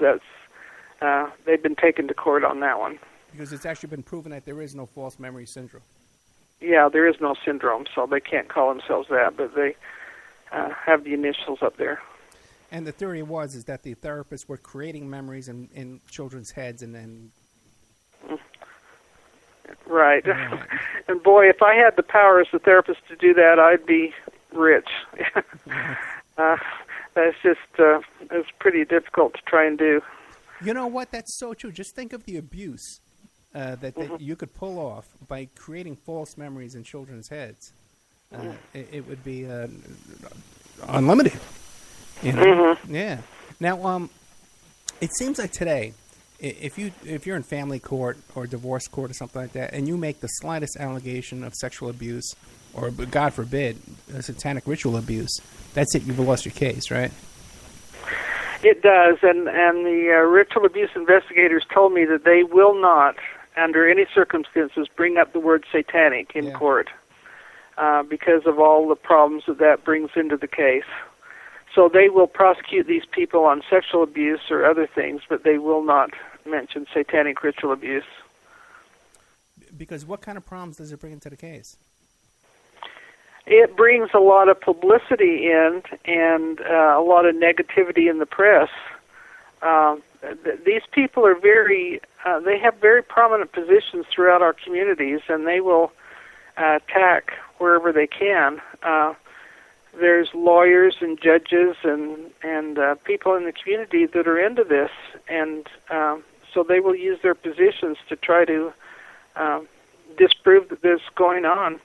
they've been taken to court on that one. Because it's actually been proven that there is no false memory syndrome. Yeah, there is no syndrome, so they can't call themselves that, but they have the initials up there. And the theory is that the therapists were creating memories in children's heads and then... Right. And boy, if I had the power as a therapist to do that, I'd be rich. That's just, it's pretty difficult to try and do. You know what? That's so true. Just think of the abuse that you could pull off by creating false memories in children's heads. It would be unlimited. Mm-hmm. Yeah. Now, it seems like today, if you're in family court or divorce court or something like that, and you make the slightest allegation of sexual abuse, or God forbid, satanic ritual abuse, that's it. You've lost your case, right? It does, and the ritual abuse investigators told me that they will not, under any circumstances, bring up the word satanic in court because of all the problems that brings into the case. So they will prosecute these people on sexual abuse or other things, but they will not mention satanic ritual abuse. Because what kind of problems does it bring into the case? It brings a lot of publicity in and a lot of negativity in the press. These people are they have very prominent positions throughout our communities, and they will attack wherever they can. There's lawyers and judges and people in the community that are into this, and so they will use their positions to try to disprove that this is going on.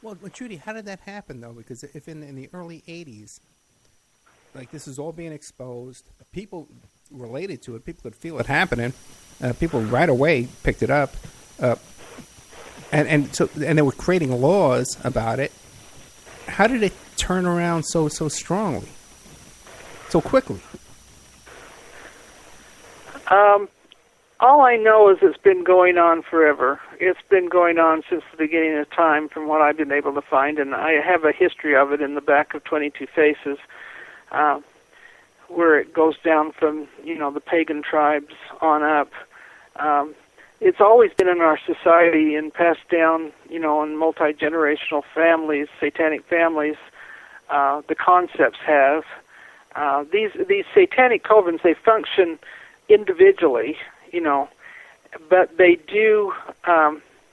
Well, Judy, how did that happen, though? Because if in the early 80s, like this is all being exposed, people related to it, people could feel it happening, people right away picked it up, and they were creating laws about it. How did it turn around so strongly, so quickly? All I know is it's been going on forever. It's been going on since the beginning of time, from what I've been able to find, and I have a history of it in the back of 22 Faces. where it goes down from, the pagan tribes on up. It's always been in our society and passed down, in multi-generational families, satanic families. The concepts have. These satanic covens, they function individually, but they do,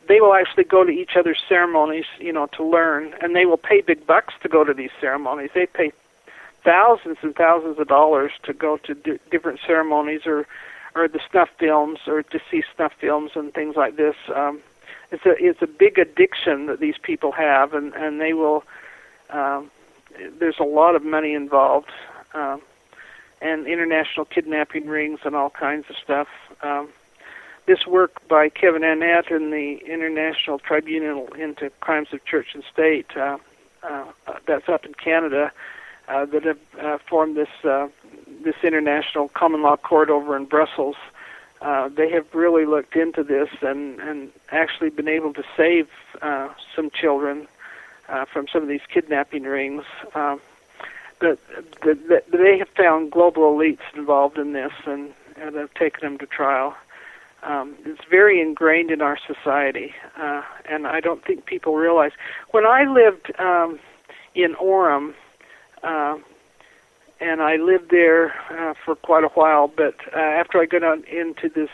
they will actually go to each other's ceremonies, to learn, and they will pay big bucks to go to these ceremonies. They pay thousands and thousands of dollars to go to different ceremonies or the snuff films or to see snuff films and things like this. It's a big addiction that these people have, and they will, there's a lot of money involved, and international kidnapping rings and all kinds of stuff. This work by Kevin Annett and the International Tribunal into Crimes of Church and State, that's up in Canada, that have formed this international common law court over in Brussels. They have really looked into this and actually been able to save some children from some of these kidnapping rings. But they have found global elites involved in this and have taken them to trial. It's very ingrained in our society, and I don't think people realize. When I lived in Orem, and I lived there for quite a while, but after I got into this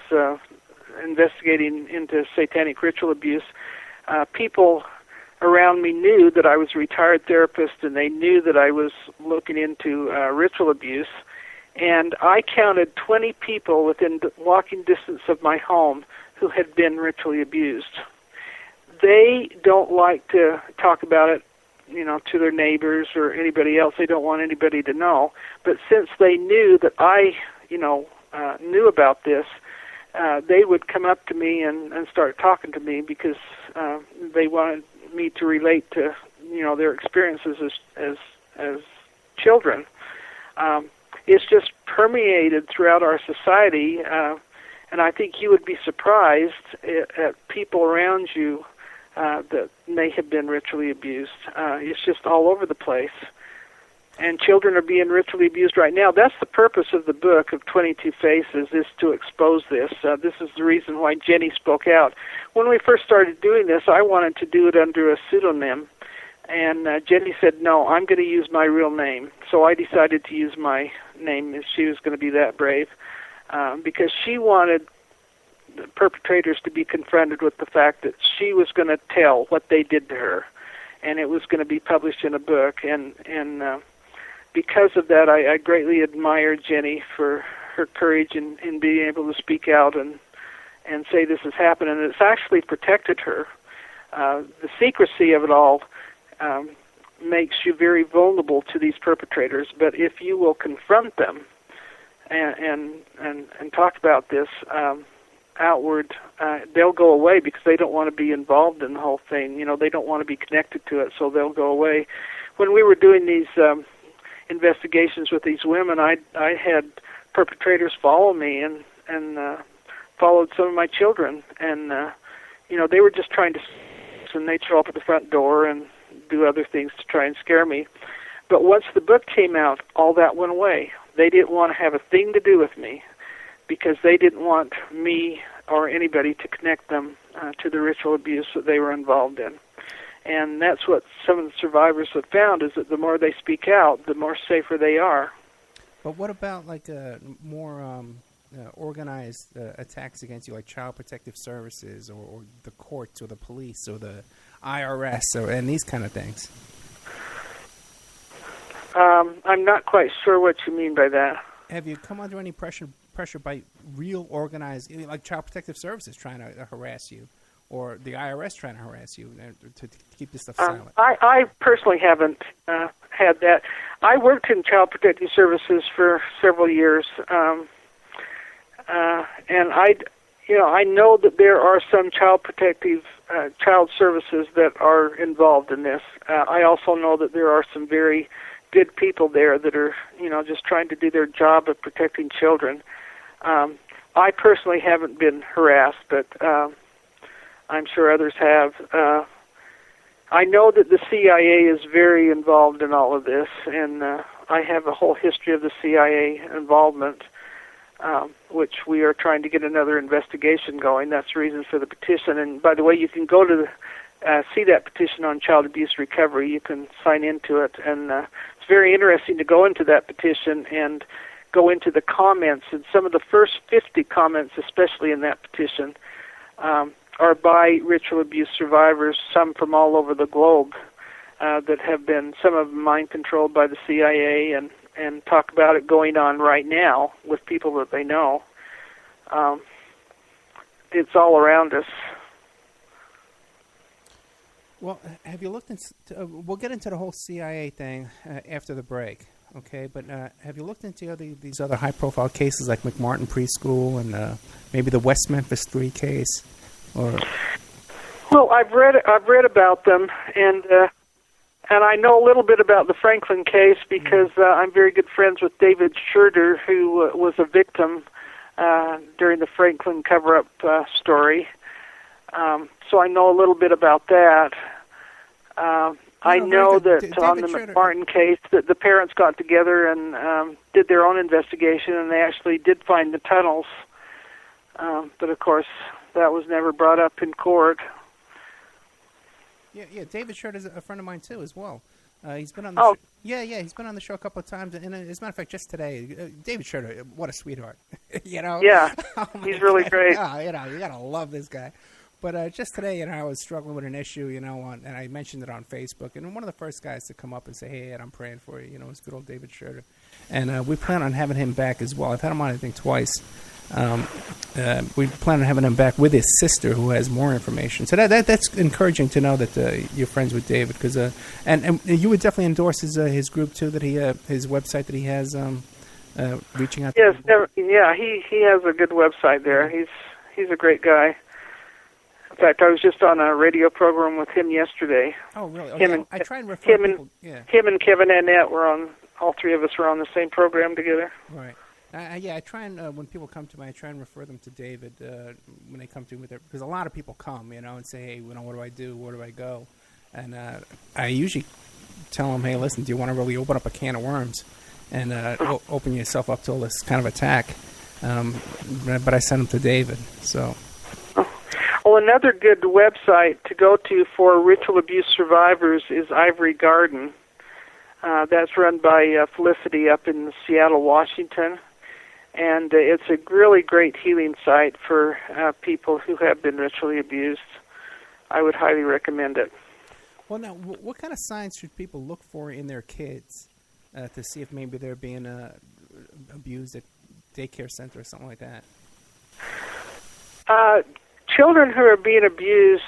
investigating into satanic ritual abuse, people around me knew that I was a retired therapist, and they knew that I was looking into ritual abuse. And I counted 20 people within walking distance of my home who had been ritually abused. They don't like to talk about it, to their neighbors or anybody else. They don't want anybody to know. But since they knew that I, knew about this, they would come up to me and start talking to me because they wanted me to relate to, their experiences as children. It's just permeated throughout our society, and I think you would be surprised at people around you that may have been ritually abused. It's just all over the place. And children are being ritually abused right now. That's the purpose of the book of 22 Faces, is to expose this. This is the reason why Jenny spoke out. When we first started doing this, I wanted to do it under a pseudonym. And Jenny said, no, I'm going to use my real name. So I decided to use my name if she was going to be that brave, because she wanted the perpetrators to be confronted with the fact that she was going to tell what they did to her, and it was going to be published in a book. And because of that, I greatly admire Jenny for her courage in being able to speak out and say this has happened, and it's actually protected her. The secrecy of it all makes you very vulnerable to these perpetrators, but if you will confront them and talk about this outward, they'll go away because they don't want to be involved in the whole thing. They don't want to be connected to it, so they'll go away. When we were doing these investigations with these women, I had perpetrators follow me and followed some of my children, and they were just trying to, and they'd show up at the front door and do other things to try and scare me. But once the book came out, all that went away. They didn't want to have a thing to do with me because they didn't want me or anybody to connect them to the ritual abuse that they were involved in. And that's what some of the survivors have found, is that the more they speak out, the more safer they are. But what about more organized attacks against you, like Child Protective Services or the courts or the police or the IRS and these kind of things? I'm not quite sure what you mean by that. Have you come under any pressure by real organized, like Child Protective Services trying to harass you, or the IRS trying to harass you to keep this stuff silent? I personally haven't had that. I worked in Child Protective Services for several years, and I know that there are some child services that are involved in this. I also know that there are some very good people there that are, just trying to do their job of protecting children. I personally haven't been harassed, but I'm sure others have. I know that the CIA is very involved in all of this, and I have a whole history of the CIA involvement, which we are trying to get another investigation going. That's the reason for the petition. And by the way, you can go to see that petition on child abuse recovery. You can sign into it, and it's very interesting to go into that petition and go into the comments. And some of the first 50 comments, especially in that petition, are by ritual abuse survivors, some from all over the globe, that have been, some of them mind-controlled by the CIA, and talk about it going on right now with people that they know. It's all around us. Well, have you looked into? We'll get into the whole CIA thing after the break, okay? But have you looked into these other high-profile cases like McMartin Preschool and maybe the West Memphis 3 case? Or well, I've read about them, and I know a little bit about the Franklin case because I'm very good friends with David Schroeder, who was a victim during the Franklin cover-up story. So I know a little bit about that. I know that on the McMartin case that the parents got together and did their own investigation, and they actually did find the tunnels. But of course, that was never brought up in court. Yeah. David Schroeder is a friend of mine too, as well. He's been on the show. He's been on the show a couple of times, and as a matter of fact, just today, David Schroeder, what a sweetheart, Yeah, he's really great. Oh, you gotta love this guy. But just today, I was struggling with an issue, and I mentioned it on Facebook, and one of the first guys to come up and say, "Hey, Ed, I'm praying for you," is good old David Schroeder, and we plan on having him back as well. I've had him on, I think, twice. We plan on having him back with his sister, who has more information. So that's encouraging to know that you're friends with David, because and you would definitely endorse his group too, that his website that he has, reaching out. Yes, he has a good website there. He's a great guy. In fact, I was just on a radio program with him yesterday. Oh, really? I try and refer people. Yeah. Him and Kevin Annette were on. All three of us were on the same program together. Right. I try and when people come to me, I try and refer them to David when they come to me, because a lot of people come, and say, "Hey, what do I do? Where do I go?" And I usually tell them, "Hey, listen, do you want to really open up a can of worms and open yourself up to all this kind of attack?" But I send them to David. So. Well, another good website to go to for ritual abuse survivors is Ivory Garden. That's run by Felicity up in Seattle, Washington. And it's a really great healing site for people who have been ritually abused. I would highly recommend it. Well, now, what kind of signs should people look for in their kids to see if maybe they're being abused at daycare center or something like that? Children who are being abused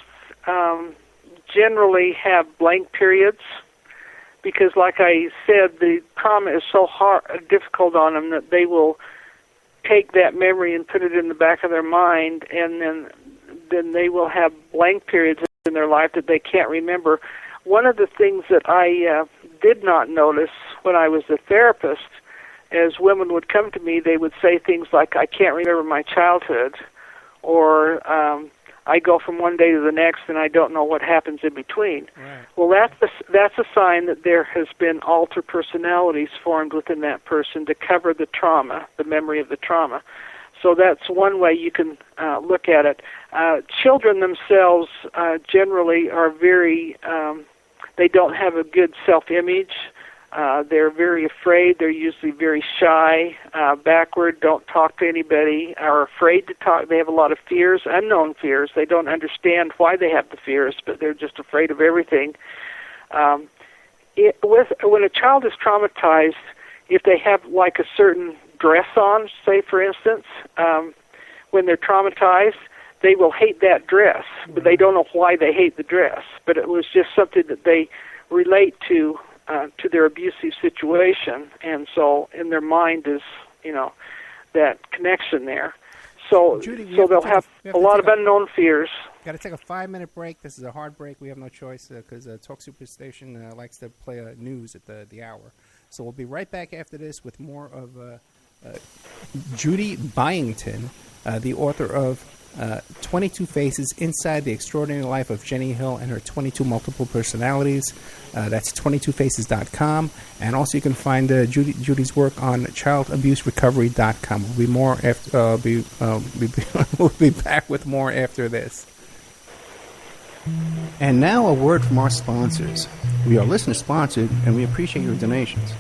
generally have blank periods because, like I said, the trauma is so difficult on them that they will take that memory and put it in the back of their mind, and then they will have blank periods in their life that they can't remember. One of the things that I did not notice when I was a therapist, as women would come to me, they would say things like, "I can't remember my childhood," or I go from one day to the next and I don't know what happens in between. Right. Well, that's a sign that there has been altered personalities formed within that person to cover the trauma, the memory of the trauma. So that's one way you can look at it. Children themselves generally are very, they don't have a good self-image. They're very afraid. They're usually very shy, backward, don't talk to anybody, are afraid to talk. They have a lot of fears, unknown fears. They don't understand why they have the fears, but they're just afraid of everything. When a child is traumatized, if they have like a certain dress on, say for instance, when they're traumatized, they will hate that dress, but they don't know why they hate the dress. But it was just something that they relate to their abusive situation, and so in their mind is, that connection there. So, Judy, they'll have a lot of unknown fears. Got to take a 5-minute break. This is a hard break. We have no choice because Talk Superstation likes to play news at the hour. So we'll be right back after this with more of Judy Byington, the author of 22 Faces Inside the Extraordinary Life of Jenny Hill and Her 22 Multiple Personalities. That's 22faces.com. And also you can find Judy's work on childabuserecovery.com. We'll be more after, we'll be back with more after this. And now a word from our sponsors. We are listener-sponsored, and we appreciate your donations.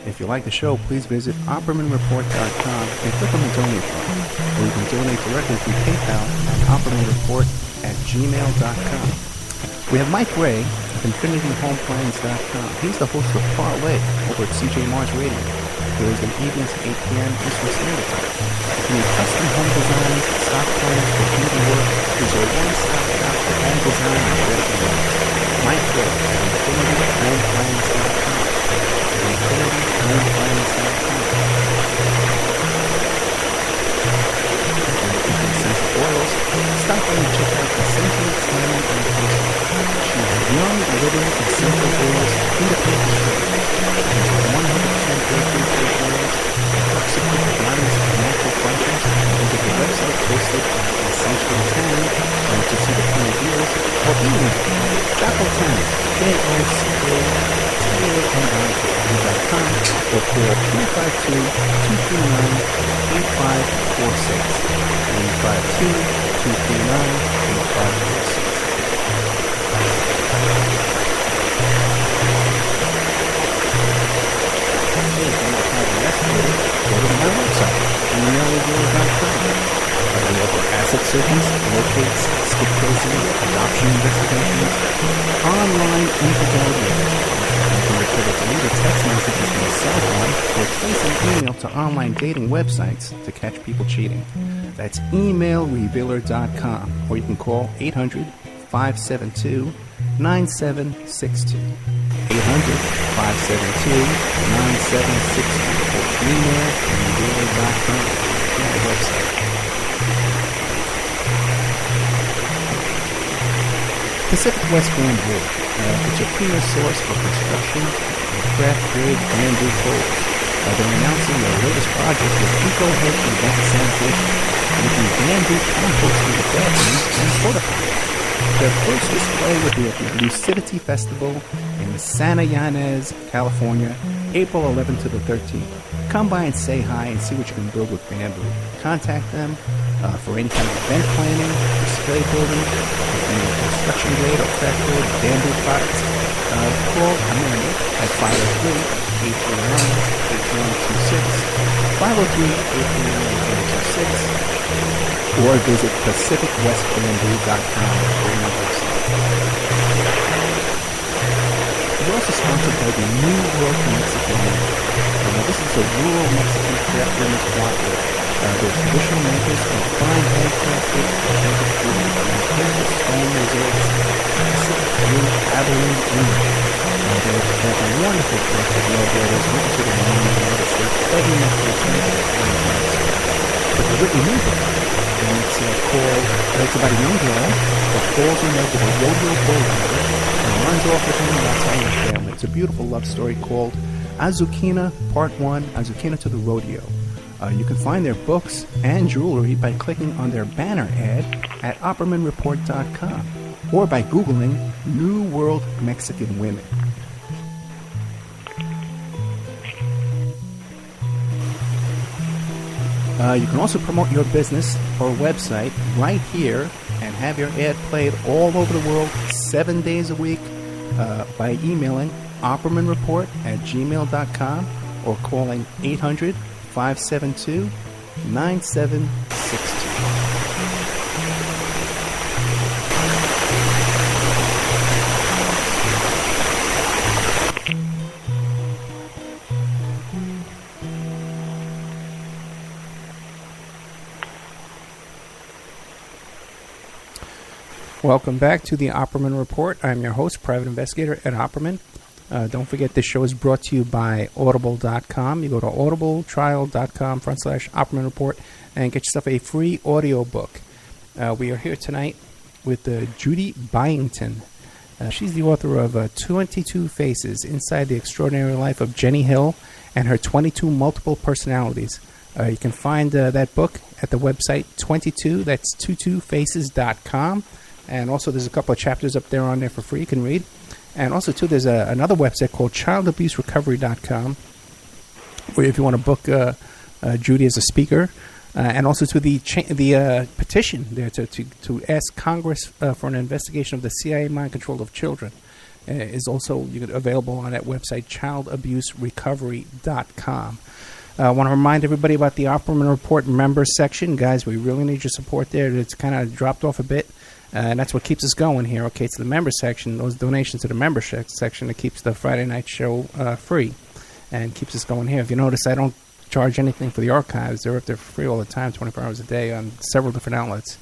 If you like the show, please visit OppermanReport.com and click on the donate button, or you can donate directly through PayPal at OppermanReport@gmail.com. We have Mike Ray of InfinityHomePlans.com. He's the host of Parlay over at CJ Mars Radio, Thursday evenings at 8 p.m. Eastern Standard Time. If you need custom home designs, stock plans, or beauty work, he's your one-stop shop for home design and resident. Mike Ray of InfinityHomePlans.com. InfinityHomePlans.com. Essential oils. Stop by and check out Essential Tanning and Coaching. She's young, living essential oils, independent distributor. She's 100% grape-free oils, toxic bodies and natural functions. Visit the website posted at Essential Tanning to see the current deals, or email Chaco Tanning, JACOTANNI.com, or call 352-239-8546. 352-239-8546. Hey, if you want to have an escalator, go to my website, international-pedophilia.com. We offer asset searches, locates, skip traces, adoption investigations, online infidelity. You can record a deleted text messages from a cell phone or place an email to online dating websites to catch people cheating. That's emailrevealer.com, or you can call 800-572-9762. 800-572-9762, or emailrevealer.com. That's the website. Pacific West Bamboo. It's your premier source for construction and craft-grade bamboo poles. They're announcing their latest project with Eco-Head Preventive Sanitation, making bamboo composting the bathroom and fortifying. Their first display will be at the Lucidity Festival in Santa Ynez, California, April 11th to the 13th. Come by and say hi and see what you can build with bamboo. Contact them for any kind of event planning, display building, any construction grade or craft grade bamboo products. Call Amanda at 503-839-8126, 503-839-8126, or visit PacificWestBamboo.com for your website. We're also sponsored by the New World Mexican Women. This is a rural Mexican craft women's cooperative. They're traditional makers of fine handcrafted authentic food and famous stone mosaics, Pacific Blue Abilene women. They have a wonderful collection of logos written to the United States every month of the written music. And it's about a young girl that falls in love with a rodeo bull rider and runs off with him without telling her family. It's a beautiful love story called Azucena Part 1, Azucena to the Rodeo. You can find their books and jewelry by clicking on their banner ad at OppermanReport.com or by Googling New World Mexican Women. You can also promote your business or website right here and have your ad played all over the world 7 days a week by emailing OppermanReport@gmail.com or calling 800-572-9762. Welcome back to the Opperman Report. I'm your host, Private Investigator Ed Opperman. Don't forget this show is brought to you by Audible.com. You go to audibletrial.com/Opperman Report and get yourself a free audio book. We are here tonight with Judy Byington. She's the author of 22 Faces, Inside the Extraordinary Life of Jenny Hill and Her 22 Multiple Personalities. You can find that book at the website 22faces.com. And also there's a couple of chapters up there on there for free you can read. And also, too, there's another website called childabuserecovery.com, where if you want to book Judy as a speaker, and also to the petition there to ask Congress for an investigation of the CIA mind control of children is also available on that website, childabuserecovery.com. I want to remind everybody about the Opperman Report member section. Guys, we really need your support there. It's kind of dropped off a bit. And that's what keeps us going here. Okay, it's the member section, those donations to the membership section that keeps the Friday night show free and keeps us going here. If you notice, I don't charge anything for the archives. They're up there for free all the time, 24 hours a day on several different outlets.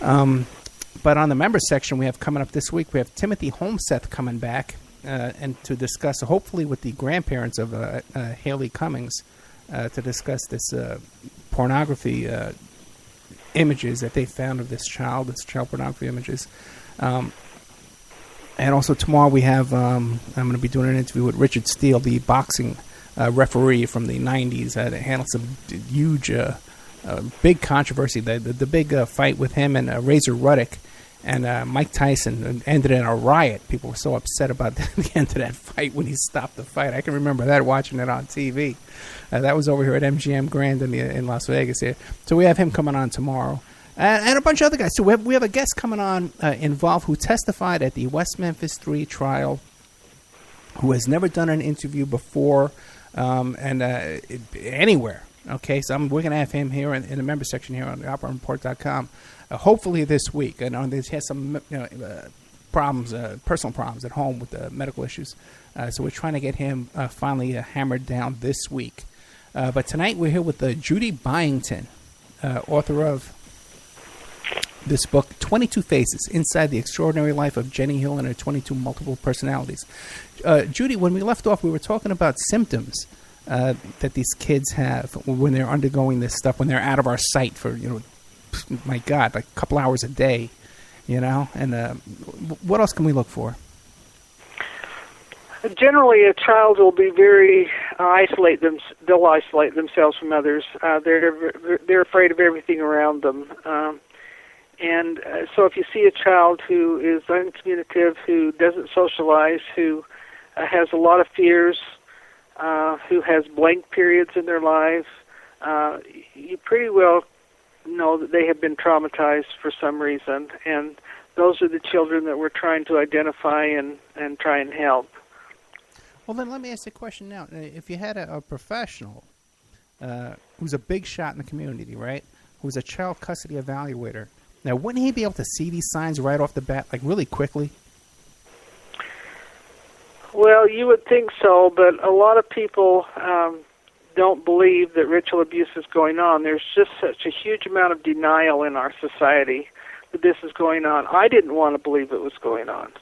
But on the member section we have coming up this week, we have Timothy Holmseth coming back and to discuss, hopefully with the grandparents of Haley Cummings, to discuss this pornography images that they found of this child pornography images. And also tomorrow we have, I'm going to be doing an interview with Richard Steele, the boxing referee from the 90s that handled some huge, big controversy. The big fight with him and Razor Ruddock and Mike Tyson ended in a riot. People were so upset about the end of that fight when he stopped the fight. I can remember that, watching it on TV. That was over here at MGM Grand in Las Vegas here. So we have him coming on tomorrow. And a bunch of other guys. So we have a guest coming on involved who testified at the West Memphis 3 trial, who has never done an interview before anywhere. Okay, so we're going to have him here in the member section here on the OperaReport.com. Hopefully this week. I know he has some problems, personal problems at home with medical issues. So we're trying to get him finally hammered down this week. But tonight we're here with Judy Byington, author of this book, 22 Faces, Inside the Extraordinary Life of Jenny Hill and Her 22 Multiple Personalities. Judy, when we left off, we were talking about symptoms that these kids have when they're undergoing this stuff, when they're out of our sight for, my God, like a couple hours a day, and what else can we look for? Generally, a child will be very they'll isolate themselves from others. They're afraid of everything around them. So if you see a child who is uncommunicative, who doesn't socialize, who has a lot of fears, who has blank periods in their lives, you pretty well know that they have been traumatized for some reason, and those are the children that we're trying to identify and try and help. Well, then let me ask you a question now. If you had a professional who's a big shot in the community, right, who's a child custody evaluator, now wouldn't he be able to see these signs right off the bat, like really quickly? Well, you would think so, but a lot of people don't believe that ritual abuse is going on. There's just such a huge amount of denial in our society that this is going on. I didn't want to believe it was going on.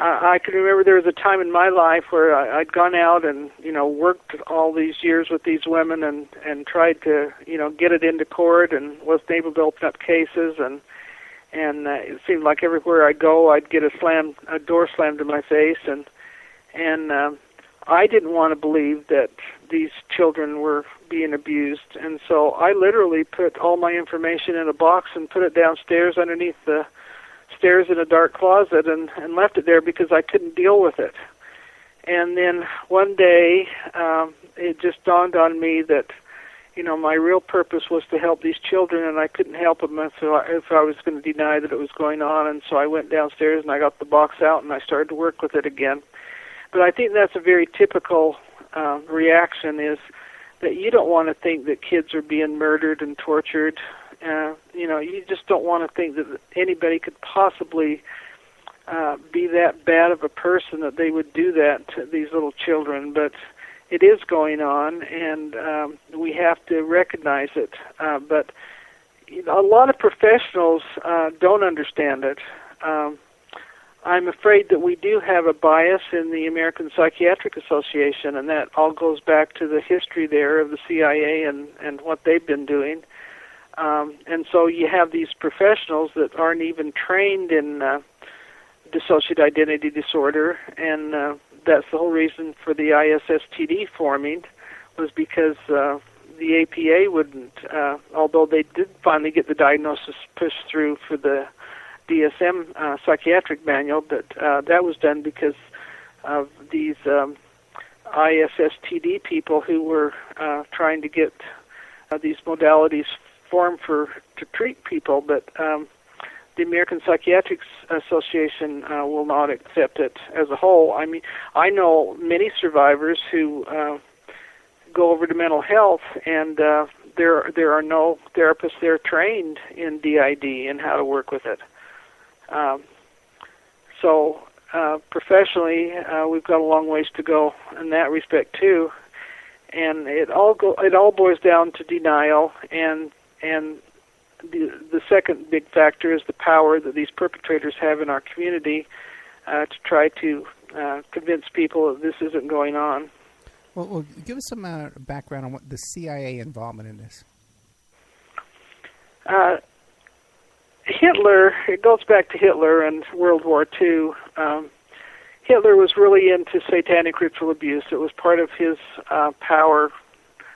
I can remember there was a time in my life where I'd gone out and, worked all these years with these women and tried to, get it into court and wasn't able to open up cases. And it seemed like everywhere I go, I'd get a door slammed in my face. And I didn't want to believe that these children were being abused. And so I literally put all my information in a box and put it downstairs underneath the stairs in a dark closet and left it there because I couldn't deal with it. And then one day, it just dawned on me that, my real purpose was to help these children, and I couldn't help them if I was going to deny that it was going on. And so I went downstairs and I got the box out and I started to work with it again. But I think that's a very typical reaction, is that you don't want to think that kids are being murdered and tortured. You just don't want to think that anybody could possibly be that bad of a person that they would do that to these little children. But it is going on, and we have to recognize it. But a lot of professionals don't understand it. I'm afraid that we do have a bias in the American Psychiatric Association, and that all goes back to the history there of the CIA and what they've been doing. And so you have these professionals that aren't even trained in dissociative identity disorder, and that's the whole reason for the ISSTD forming, was because the APA wouldn't, although they did finally get the diagnosis pushed through for the DSM psychiatric manual, but that was done because of these ISSTD people who were trying to get these modalities formed to treat people, but the American Psychiatric Association will not accept it as a whole. I mean, I know many survivors who go over to mental health, and there are no therapists there trained in DID and how to work with it. So professionally, we've got a long ways to go in that respect too, and it all boils down to denial, and the second big factor is the power that these perpetrators have in our community to try to convince people that this isn't going on. Well, give us some background on what the CIA involvement in this. Hitler, it goes back to Hitler and World War II. Hitler was really into satanic ritual abuse. It was part of his power,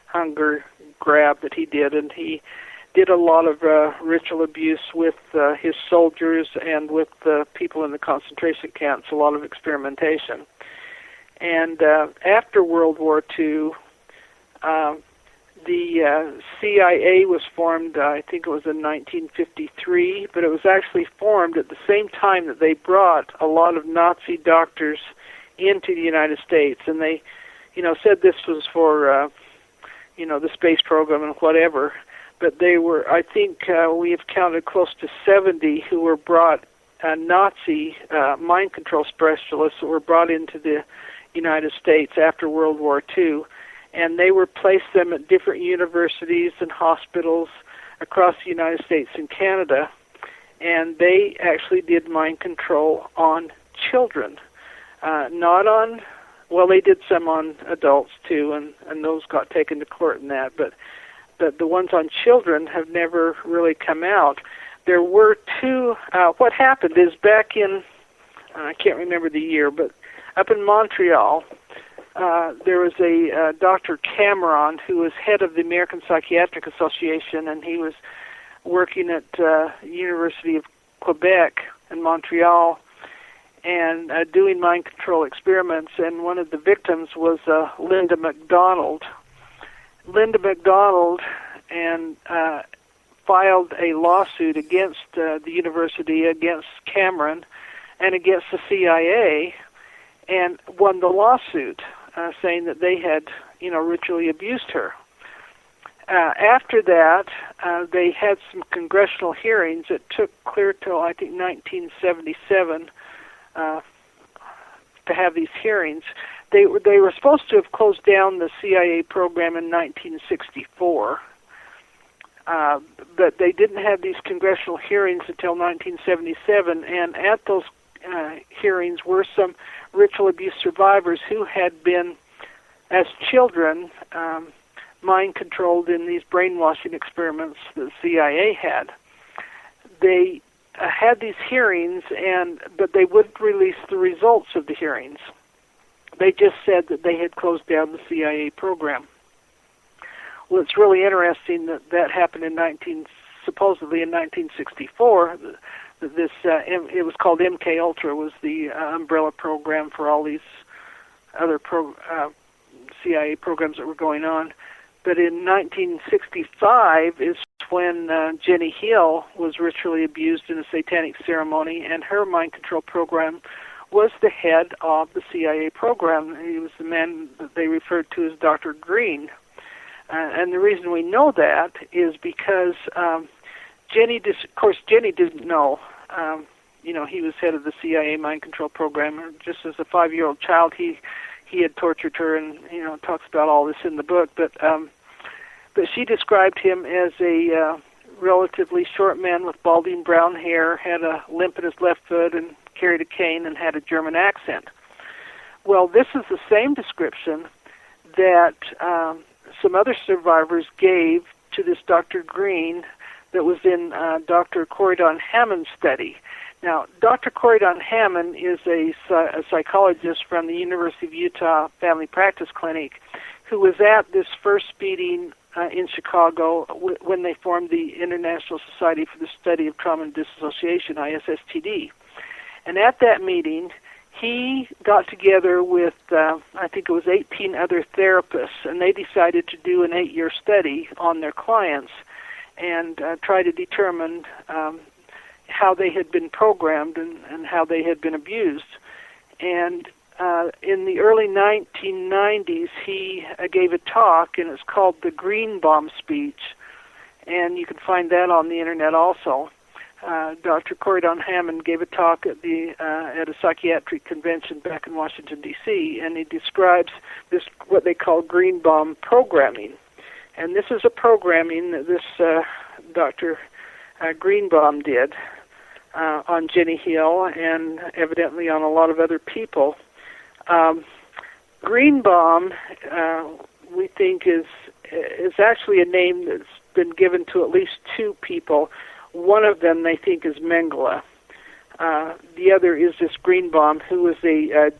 hunger grab that he did, and he did a lot of ritual abuse with his soldiers and with the people in the concentration camps, a lot of experimentation. And after World War II, the CIA was formed, I think it was in 1953, but it was actually formed at the same time that they brought a lot of Nazi doctors into the United States, and they, said this was for, the space program and whatever, but they were, I think we have counted close to 70 who were brought, Nazi mind control specialists that were brought into the United States after World War II, and they were placed them at different universities and hospitals across the United States and Canada, and they actually did mind control on children, not on, well, they did some on adults too, and those got taken to court and that, but the ones on children have never really come out. There were two, what happened is back in, I can't remember the year, but up in Montreal, there was a Dr. Cameron who was head of the American Psychiatric Association, and he was working at University of Quebec in Montreal and doing mind control experiments, and one of the victims was Linda McDonald. Linda McDonald and filed a lawsuit against the university, against Cameron, and against the CIA, and won the lawsuit, saying that they had, ritually abused her. After that, they had some congressional hearings. It took clear till, I think, 1977 to have these hearings. They were supposed to have closed down the CIA program in 1964, but they didn't have these congressional hearings until 1977, and at those hearings were some ritual abuse survivors who had been, as children, mind-controlled in these brainwashing experiments that the CIA had. They had these hearings, but they wouldn't release the results of the hearings. They just said that they had closed down the CIA program. Well, it's really interesting that happened supposedly in 1964. This it was called MK Ultra, was the umbrella program for all these other CIA programs that were going on. But in 1965 is when Jenny Hill was ritually abused in a satanic ceremony, and her mind control program was the head of the CIA program. He was the man that they referred to as Dr. Green. And the reason we know that is because Jenny didn't know. He was head of the CIA mind control program. Just as a 5-year-old child, he had tortured her, and talks about all this in the book. But she described him as a relatively short man with balding brown hair, had a limp in his left foot, and carried a cane, and had a German accent. Well, this is the same description that some other survivors gave to this Dr. Green that was in Dr. Corydon Hammond's study. Now, Dr. Corydon Hammond is a psychologist from the University of Utah Family Practice Clinic who was at this first meeting in Chicago when they formed the International Society for the Study of Trauma and Dissociation, ISSTD. And at that meeting, he got together with, I think it was 18 other therapists, and they decided to do an 8-year study on their clients and try to determine how they had been programmed and how they had been abused. And in the early 1990s, he gave a talk, and it's called the Green Bomb Speech, and you can find that on the internet also. Dr. Corydon Hammond gave a talk at a psychiatric convention back in Washington, D.C., and he describes this, what they call green bomb programming. And this is a programming that this Dr. Greenbaum did on Jenny Hill and evidently on a lot of other people. Green bomb, we think, is actually a name that's been given to at least 2 people. One of them they think is Mengele. The other is this Greenbaum, who was a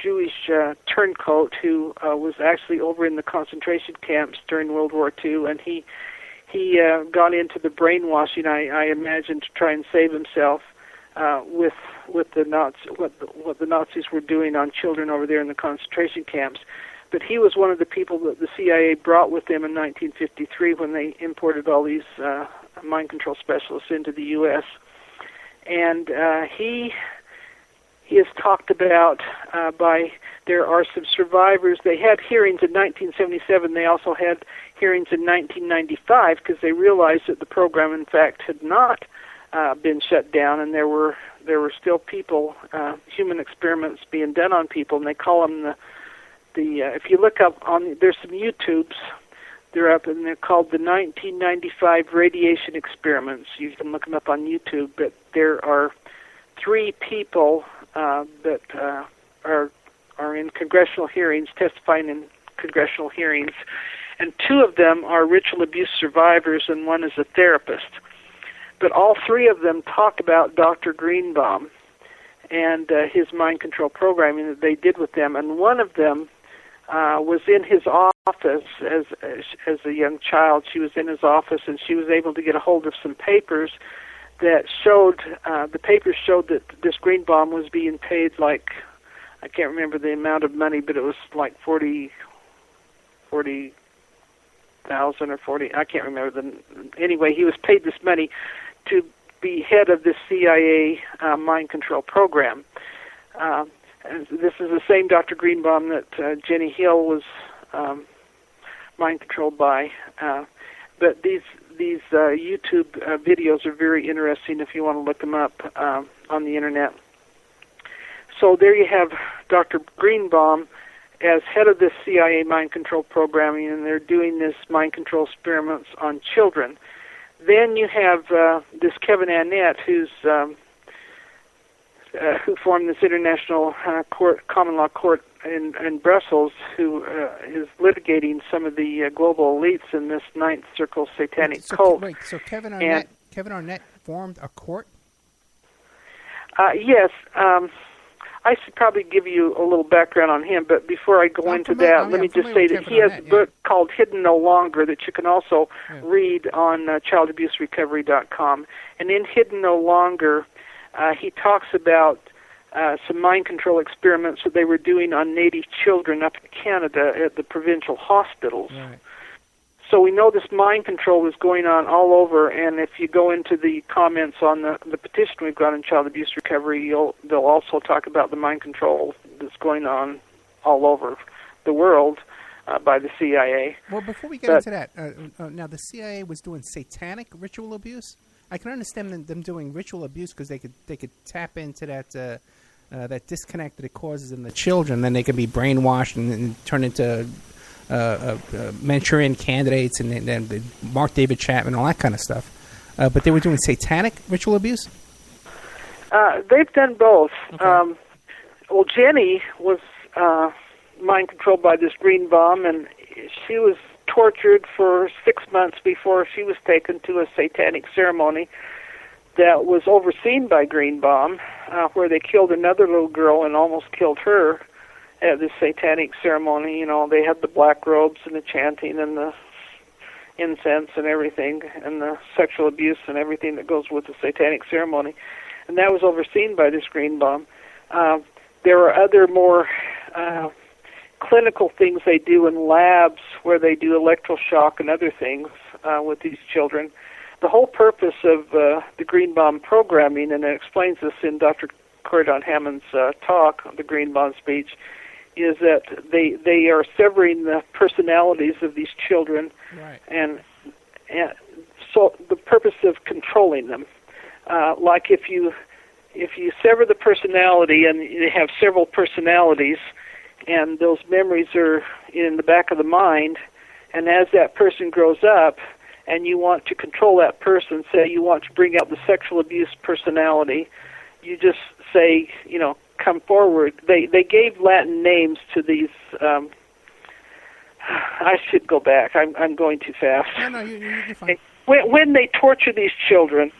Jewish turncoat who was actually over in the concentration camps during World War II, and he got into the brainwashing, I imagine, to try and save himself with the what the Nazis were doing on children over there in the concentration camps. But he was one of the people that the CIA brought with them in 1953 when they imported all these mind control specialists into the U.S. And he is talked about there are some survivors. They had hearings in 1977. They also had hearings in 1995 because they realized that the program, in fact, had not been shut down, and there were still people, human experiments being done on people, and they call them the if you look up there's some YouTubes, they're up, and they're called the 1995 radiation experiments. You can look them up on YouTube, but there are 3 people that are in congressional hearings, testifying in congressional hearings, and 2 of them are ritual abuse survivors, and one is a therapist. But all 3 of them talk about Dr. Greenbaum and his mind control programming that they did with them, and one of them was in his office as a young child. She was in his office, and she was able to get a hold of some papers that showed, the papers showed that this Greenbaum was being paid, like, I can't remember the amount of money, but it was like 40,000 or 40, I can't remember. Anyway, he was paid this money to be head of the CIA mind control program. And this is the same Dr. Greenbaum that Jenny Hill was mind controlled by. But these YouTube videos are very interesting if you want to look them up on the internet. So there you have Dr. Greenbaum as head of this CIA mind control programming, and they're doing this mind control experiments on children. Then you have this Kevin Annett, who formed this international common law court in Brussels, who is litigating some of the global elites in this Ninth Circle Satanic cult. Wait, so Kevin Arnett formed a court? Yes. I should probably give you a little background on him, but before I go into that, let me just say that he has a book called Hidden No Longer that you can also read on childabuserecovery.com. And in Hidden No Longer, he talks about some mind control experiments that they were doing on Native children up in Canada at the provincial hospitals. Right. So we know this mind control is going on all over, and if you go into the comments on the petition we've got in Child Abuse Recovery, they'll also talk about the mind control that's going on all over the world by the CIA. Well, before we get into that, now the CIA was doing satanic ritual abuse? I can understand them doing ritual abuse because they could tap into that disconnect that it causes in the children, then they can be brainwashed and turn into Manchurian candidates and then Mark David Chapman, all that kind of stuff. But they were doing satanic ritual abuse? They've done both. Okay. Well, Jenny was mind controlled by this Greenbaum, and she was tortured for 6 months before she was taken to a satanic ceremony that was overseen by Greenbaum, where they killed another little girl and almost killed her at this satanic ceremony. You know, they had the black robes and the chanting and the incense and everything, and the sexual abuse and everything that goes with the satanic ceremony. And that was overseen by this green bomb. There are other more clinical things they do in labs where they do electroshock and other things with these children. The whole purpose of the green bomb programming, and it explains this in Dr. Corydon Hammond's talk, the green bomb speech, is that they are severing the personalities of these children, right. and so the purpose of controlling them. Like if you sever the personality and you have several personalities, and those memories are in the back of the mind, and as that person grows up, and you want to control that person, say you want to bring out the sexual abuse personality, you just say, come forward. They gave Latin names to these. I should go back. I'm going too fast. No, you're fine. When they torture these children,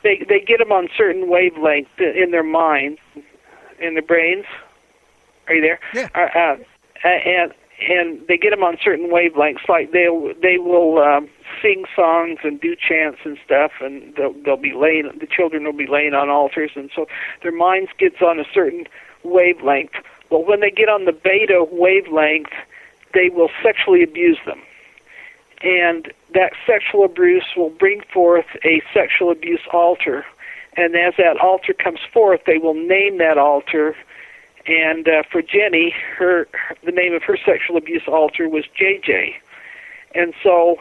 they get them on certain wavelengths in their minds, in their brains. Are you there? Yeah. And they get them on certain wavelengths. Like they will sing songs and do chants and stuff, and the children will be laying on altars, and so their minds gets on a certain wavelength. Well, when they get on the beta wavelength, they will sexually abuse them, and that sexual abuse will bring forth a sexual abuse altar, and as that altar comes forth, they will name that altar. And for Jenny, the name of her sexual abuse altar was JJ. And so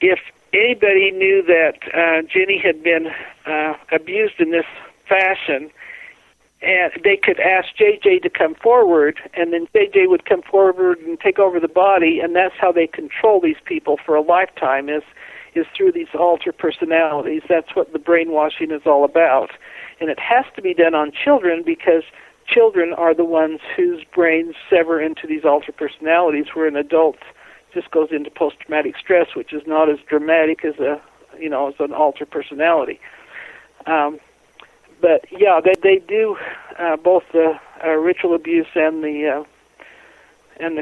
if anybody knew that Jenny had been abused in this fashion, and they could ask JJ to come forward, and then JJ would come forward and take over the body, and that's how they control these people for a lifetime, is through these alter personalities. That's what the brainwashing is all about. And it has to be done on children because children are the ones whose brains sever into these alter personalities, where an adult just goes into post-traumatic stress, which is not as dramatic as as an alter personality. But yeah, they do both the ritual abuse and the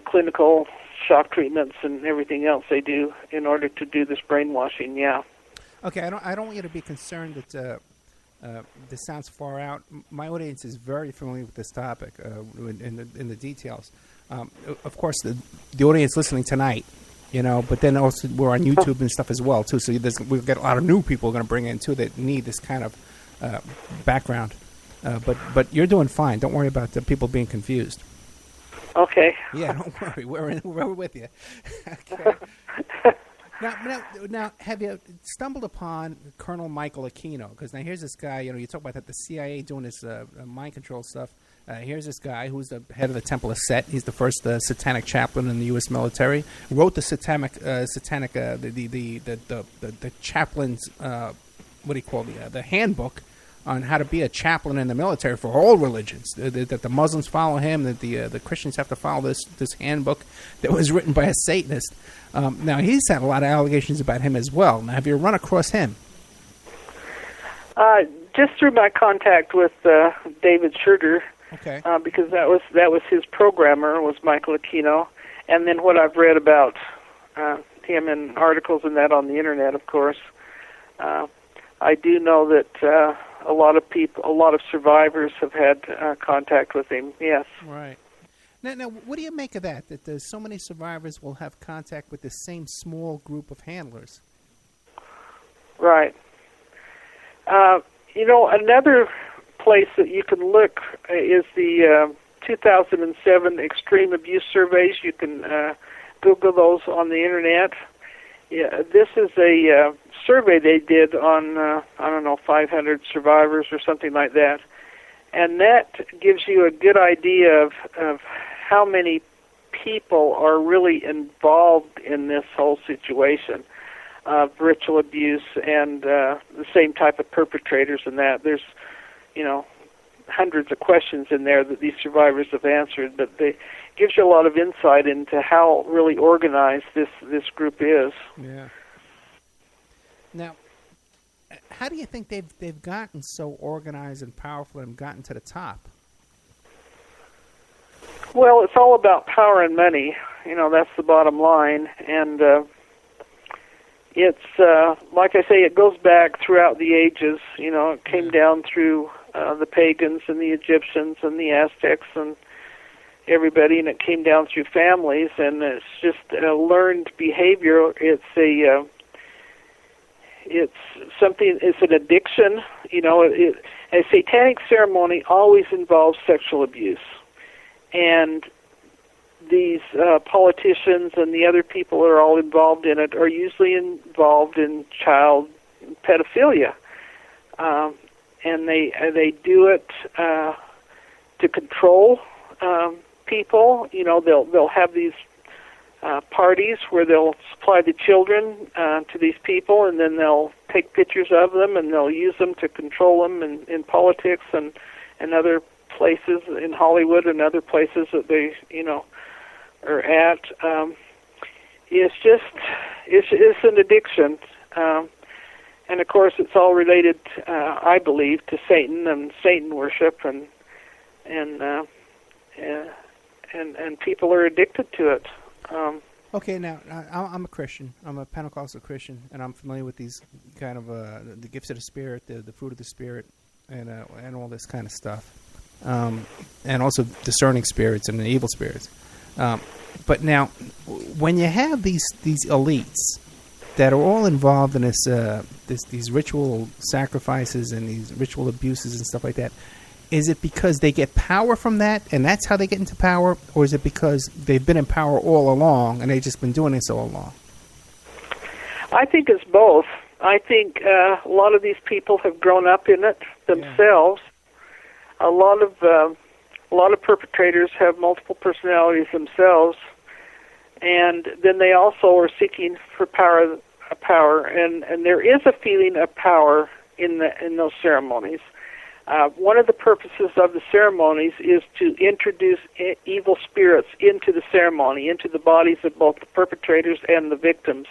clinical shock treatments and everything else they do in order to do this brainwashing. Yeah. Okay, I don't want you to be concerned that. This sounds far out. My audience is very familiar with this topic in the details. Of course, the audience listening tonight, but then also we're on YouTube and stuff as well too. So we've got a lot of new people we're going to bring in too that need this kind of background. But you're doing fine. Don't worry about the people being confused. Okay. Yeah, don't worry. We're with you. Okay. Now, have you stumbled upon Colonel Michael Aquino? Because now here's this guy, you talk about the CIA doing this mind control stuff. Here's this guy who's the head of the Temple of Set. He's the first satanic chaplain in the U.S. military. Wrote the satanic the chaplain's the handbook on how to be a chaplain in the military for all religions. That the Muslims follow him. That the Christians have to follow this handbook that was written by a Satanist. Now, he's had a lot of allegations about him as well. Now, have you run across him? Just through my contact with David Schurter, okay. Because that was his programmer, was Michael Aquino, and then what I've read about him in articles and that on the internet, of course. I do know that a lot of survivors have had contact with him. Yes. Right. Now, what do you make of that? That so many survivors will have contact with the same small group of handlers. Right. Another place that you can look is the 2007 Extreme Abuse Surveys. You can Google those on the internet. Yeah, this is a survey they did on 500 survivors or something like that, and that gives you a good idea of how many people are really involved in this whole situation of ritual abuse and the same type of perpetrators and that. There's, hundreds of questions in there that these survivors have answered, but it gives you a lot of insight into how really organized this group is. Yeah. Now, how do you think they've gotten so organized and powerful and gotten to the top? Well, it's all about power and money. That's the bottom line. And it's like I say, it goes back throughout the ages. It came down through the pagans and the Egyptians and the Aztecs and everybody, and it came down through families, and it's just a learned behavior. It's something. It's an addiction. A satanic ceremony always involves sexual abuse, and these politicians and the other people that are all involved in it are usually involved in child pedophilia, and they do it to control people. They'll have these parties where they'll supply the children to these people, and then they'll take pictures of them and they'll use them to control them in politics and other places in Hollywood and other places that they are at. It's an addiction, and of course it's all related, I believe, to Satan and Satan worship, and people are addicted to it. Okay, now I'm a Christian. I'm a Pentecostal Christian, and I'm familiar with these kind of the gifts of the Spirit, the fruit of the Spirit, and all this kind of stuff, and also discerning spirits and the evil spirits. But now, when you have these elites that are all involved in these ritual sacrifices and these ritual abuses and stuff like that, is it because they get power from that, and that's how they get into power, or is it because they've been in power all along and they've just been doing it so long? I think it's both. I think a lot of these people have grown up in it themselves. Yeah. A lot of perpetrators have multiple personalities themselves, and then they also are seeking for power, and there is a feeling of power in those ceremonies. One of the purposes of the ceremonies is to introduce evil spirits into the ceremony, into the bodies of both the perpetrators and the victims.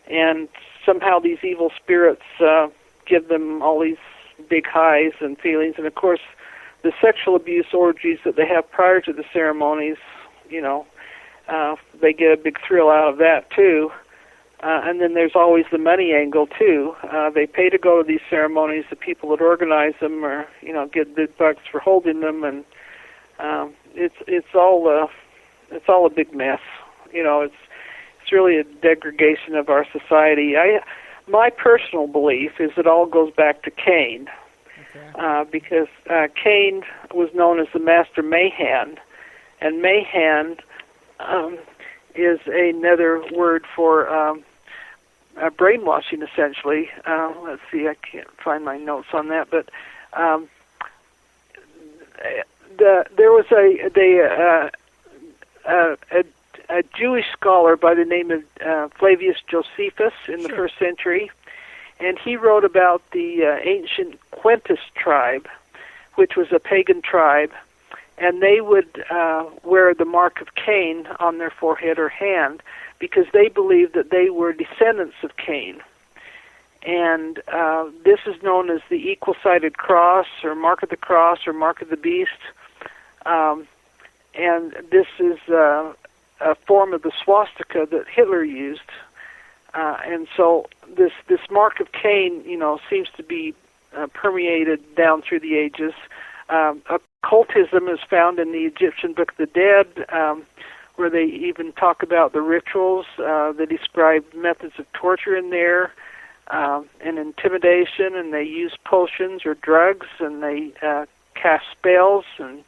And somehow these evil spirits give them all these big highs and feelings. And, of course, the sexual abuse orgies that they have prior to the ceremonies, they get a big thrill out of that, too. And then there's always the money angle too. They pay to go to these ceremonies. The people that organize them, or get big bucks for holding them, and it's all a big mess. It's really a degradation of our society. My personal belief is it all goes back to Cain, because Cain was known as the master Mahan, and Mahan is another word for brainwashing, essentially. Let's see, I can't find my notes on that, but there was a Jewish scholar by the name of Flavius Josephus in the first century, and he wrote about the ancient Quentis tribe, which was a pagan tribe, and they would wear the mark of Cain on their forehead or hand because they believed that they were descendants of Cain. And this is known as the equal-sided cross, or mark of the cross, or mark of the beast. And this is a form of the swastika that Hitler used. And so this mark of Cain, seems to be permeated down through the ages. Occultism is found in the Egyptian Book of the Dead, where they even talk about the rituals. They describe methods of torture in there, and intimidation, and they use potions or drugs, and they cast spells, and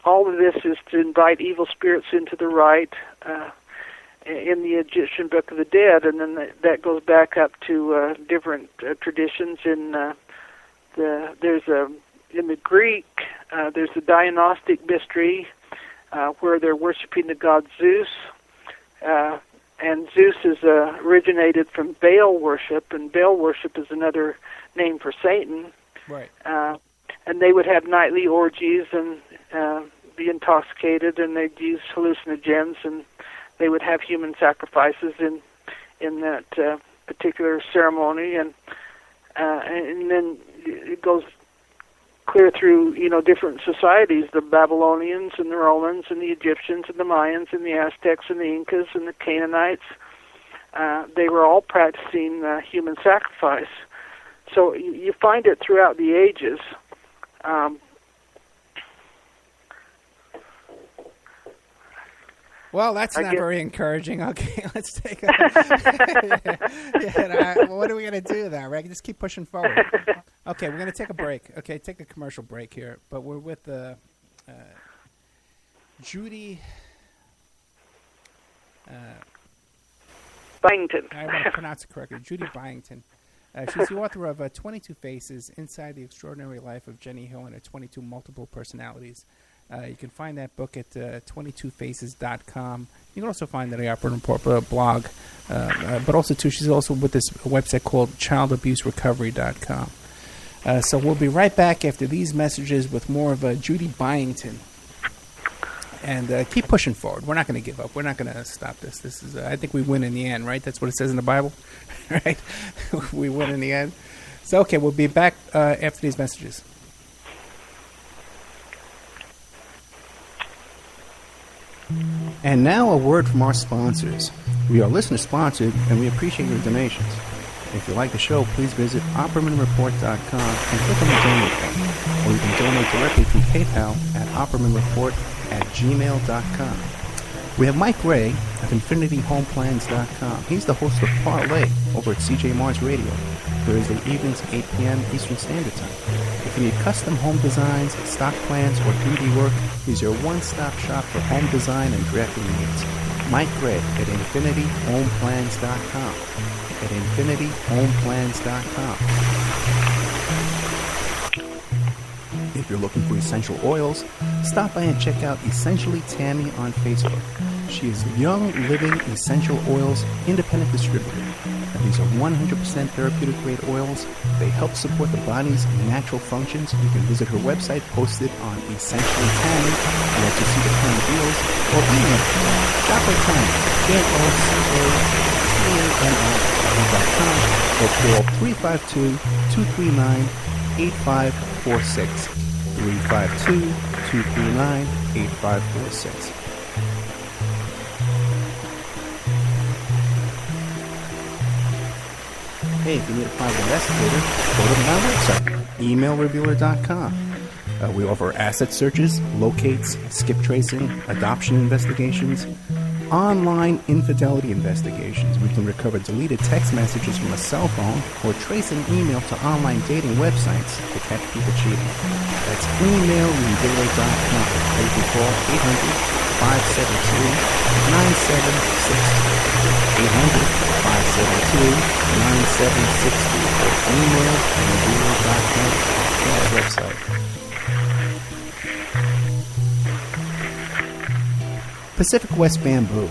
all of this is to invite evil spirits into the rite in the Egyptian Book of the Dead, and then that goes back up to different traditions in in the Greek, there's the Diagnostic mystery, where they're worshiping the god Zeus, and Zeus is originated from Baal worship, and Baal worship is another name for Satan. Right. And they would have nightly orgies and be intoxicated, and they'd use hallucinogens, and they would have human sacrifices in that particular ceremony, and then it goes clear through, different societies, the Babylonians and the Romans and the Egyptians and the Mayans and the Aztecs and the Incas and the Canaanites. they were all practicing human sacrifice. So you find it throughout the ages. Well, that's not very encouraging. Okay, let's take a... what are we going to do now, right? Just keep pushing forward. Okay, we're going to take a break. Okay, take a commercial break here. But we're with Judy... Byington. I want to pronounce it correctly. Judy Byington. She's the author of 22 Faces, Inside the Extraordinary Life of Jenny Hill and Her 22 Multiple Personalities. You can find that book at 22faces.com. You can also find it at the Opperman Report blog. But also, too, she's also with this website called childabuserecovery.com. So we'll be right back after these messages with more of Judy Byington. And keep pushing forward. We're not going to give up. We're not going to stop this. This is, I think we win in the end, right? That's what it says in the Bible, right? We win in the end. So, okay, we'll be back after these messages. And now a word from our sponsors. We are listener-sponsored, and we appreciate your donations. If you like the show, please visit OppermanReport.com and click on the donate button. Or you can donate directly through PayPal at OppermanReport@gmail.com. We have Mike Ray of InfinityHomePlans.com. He's the host of Parlay over at CJ Mars Radio, Thursday evenings, 8 p.m. Eastern Standard Time. If you need custom home designs, stock plans, or 3D work, he's your one-stop shop for home design and drafting needs. Mike Ray at InfinityHomePlans.com. At InfinityHomePlans.com. If you're looking for essential oils, stop by and check out Essentially Tammy on Facebook. She is Young Living Essential Oils Independent Distributor. And these are 100% therapeutic grade oils. They help support the body's natural functions. You can visit her website posted on Essentially Tammy and let you see the current deals, or email shoppertammy@com or call 352-239-8546. 352-239-8546. Hey, if you need a private investigator, go to my website, emailrevealer.com. We offer asset searches, locates, skip tracing, adoption investigations, online infidelity investigations. We can recover deleted text messages from a cell phone or trace an email to online dating websites to catch people cheating. That's emailrevealer.com. Or you can call 800-573-9760. 800-572-9760. Emailrevealer.com. That's our website. Pacific West Bamboo.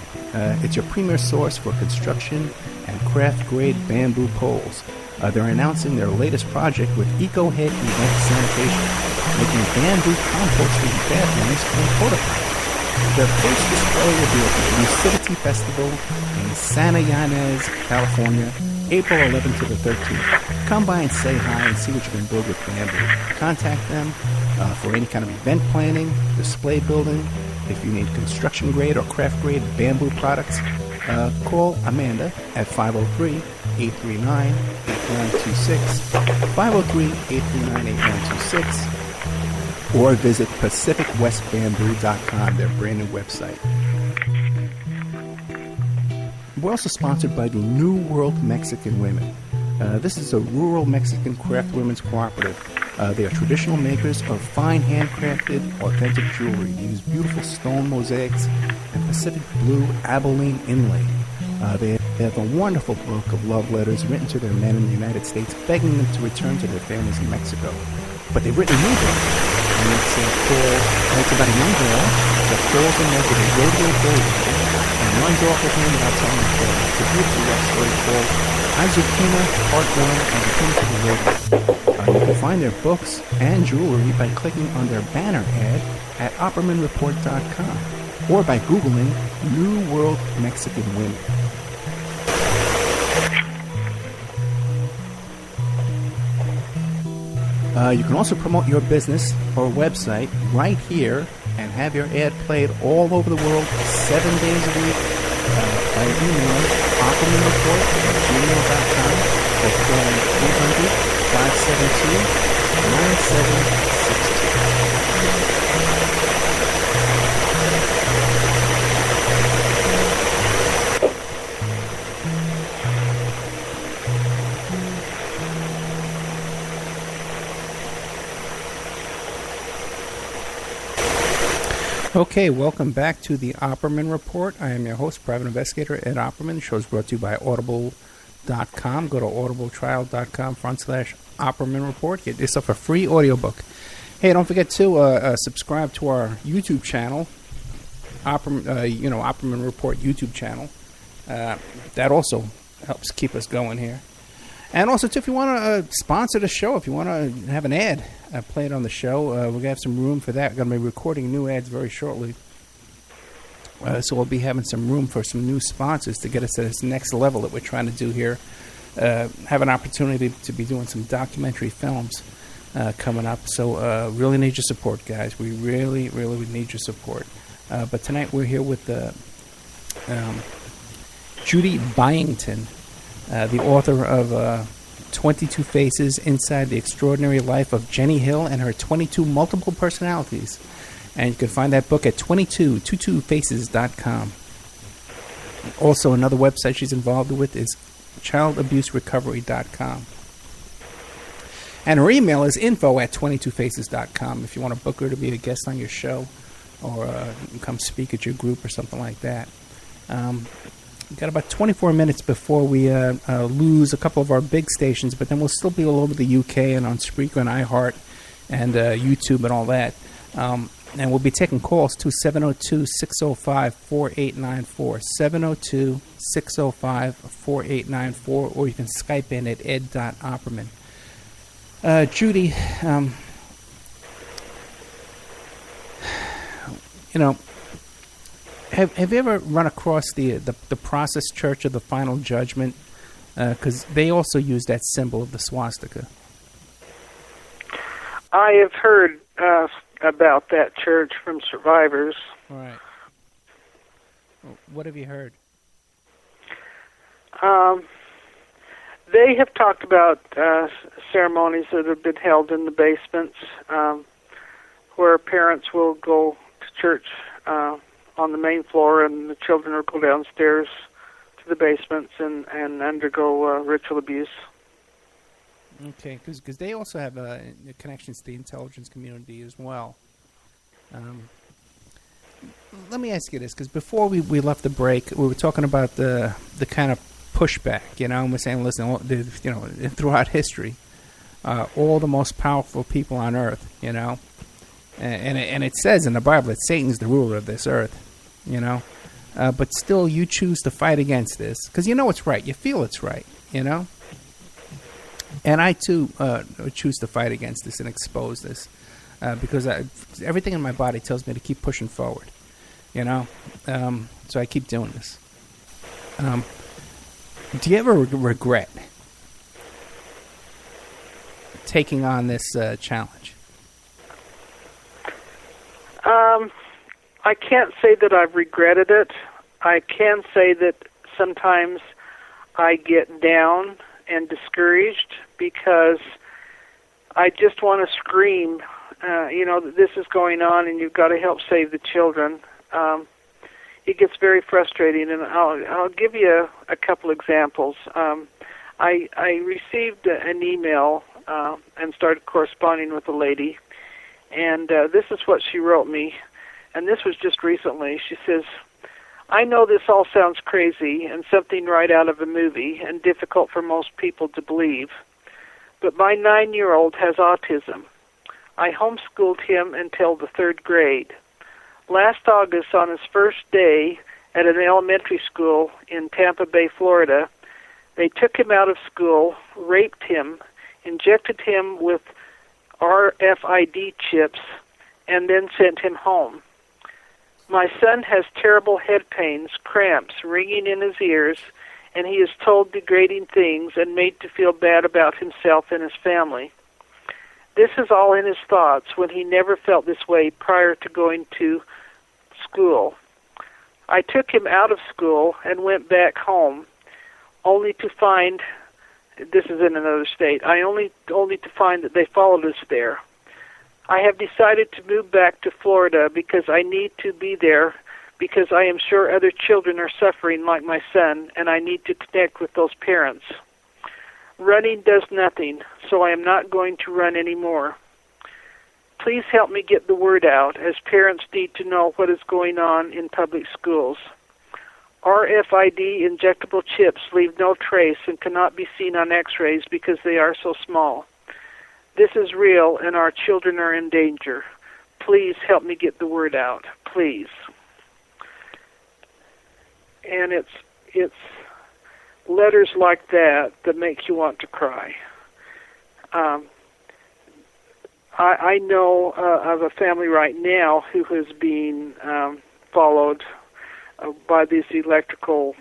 It's your premier source for construction and craft-grade bamboo poles. They're announcing their latest project with EcoHead Event Sanitation, making bamboo composting bathrooms and porta potties. Their first display will be at the Lucidity Festival in Santa Ynez, California, April 11th to the 13th. Come by and say hi and see what you can build with bamboo. Contact them for any kind of event planning, display building. If you need construction-grade or craft-grade bamboo products, call Amanda at 503-839-8126, 503-839-8126, or visit PacificWestBamboo.com, their brand new website. We're also sponsored by the New World Mexican Women. This is a rural Mexican craft women's cooperative. They are traditional makers of fine handcrafted, authentic jewelry. They use beautiful stone mosaics and Pacific blue abalone inlay. They have a wonderful book of love letters written to their men in the United States, begging them to return to their families in Mexico. But they've written a new book, and it's about a young girl that falls in love with a rodeo bullfighter and runs off with him without telling the story. It's a beautiful love story called Azukina Part 1 of the King to the Rodeo. You can find their books and jewelry by clicking on their banner ad at OppermanReport.com or by Googling New World Mexican Women. You can also promote your business or website right here and have your ad played all over the world 7 days a week by email oppermanreport@gmail.com or call 800-572-9762. Okay, welcome back to the Opperman Report. I am your host, Private Investigator Ed Opperman. The show is brought to you by Audible.com. Go to audibletrial.com/Opperman Report. Get yourself a free audiobook. Hey, don't forget to subscribe to our YouTube channel, Opperman Report YouTube channel. That also helps keep us going here. And also, too, if you want to sponsor the show, if you want to have an ad played on the show, we're going to have some room for that. We're going to be recording new ads very shortly. So we'll be having some room for some new sponsors to get us to this next level that we're trying to do here. Have an opportunity to be doing some documentary films coming up. So really need your support, guys. We really, really need your support. But tonight we're here with Judy Byington, the author of 22 Faces Inside the Extraordinary Life of Jenny Hill and Her 22 Multiple Personalities. And you can find that book at 22faces.com. Also, another website she's involved with is childabuserecovery.com. And her email is info@22faces.com if you want to book her to be a guest on your show or come speak at your group or something like that. We've got about 24 minutes before we lose a couple of our big stations, but then we'll still be all over the UK and on Spreaker and iHeart and YouTube and all that. And we'll be taking calls to 702-605-4894, 702-605-4894, or you can Skype in at ed.opperman. Judy, Have you ever run across the Process Church of the Final Judgment? Because they also use that symbol of the swastika. I have heard about that church from survivors. All right. What have you heard? They have talked about ceremonies that have been held in the basements where parents will go to church on the main floor, and the children will go downstairs to the basements and undergo ritual abuse. Okay, because they also have connections to the intelligence community as well. Let me ask you this, because before we left the break, we were talking about the kind of pushback, and we're saying, listen, throughout history, all the most powerful people on earth, and it says in the Bible that Satan's the ruler of this earth, but still you choose to fight against this because you know it's right. You feel it's right, And I, too, choose to fight against this and expose this because everything in my body tells me to keep pushing forward, So I keep doing this. Do you ever regret taking on this challenge? I can't say that I've regretted it. I can say that sometimes I get down and discouraged because I just want to scream, that this is going on and you've got to help save the children. It gets very frustrating, and I'll give you a couple examples. I received an email and started corresponding with a lady, and this is what she wrote me, and this was just recently. She says, I know this all sounds crazy and something right out of a movie and difficult for most people to believe, but my 9-year-old has autism. I homeschooled him until the 3rd grade. Last August, on his first day at an elementary school in Tampa Bay, Florida, they took him out of school, raped him, injected him with RFID chips, and then sent him home. My son has terrible head pains, cramps, ringing in his ears, and he is told degrading things and made to feel bad about himself and his family. This is all in his thoughts when he never felt this way prior to going to school. I took him out of school and went back home. only to find, this is in another state, only to find that they followed us there. I have decided to move back to Florida because I need to be there, because I am sure other children are suffering like my son, and I need to connect with those parents. Running does nothing, so I am not going to run anymore. Please help me get the word out, as parents need to know what is going on in public schools. RFID injectable chips leave no trace and cannot be seen on x-rays because they are so small. This is real, and our children are in danger. Please help me get the word out, please. And it's letters like that make you want to cry. I know of a family right now who is being followed by these electrical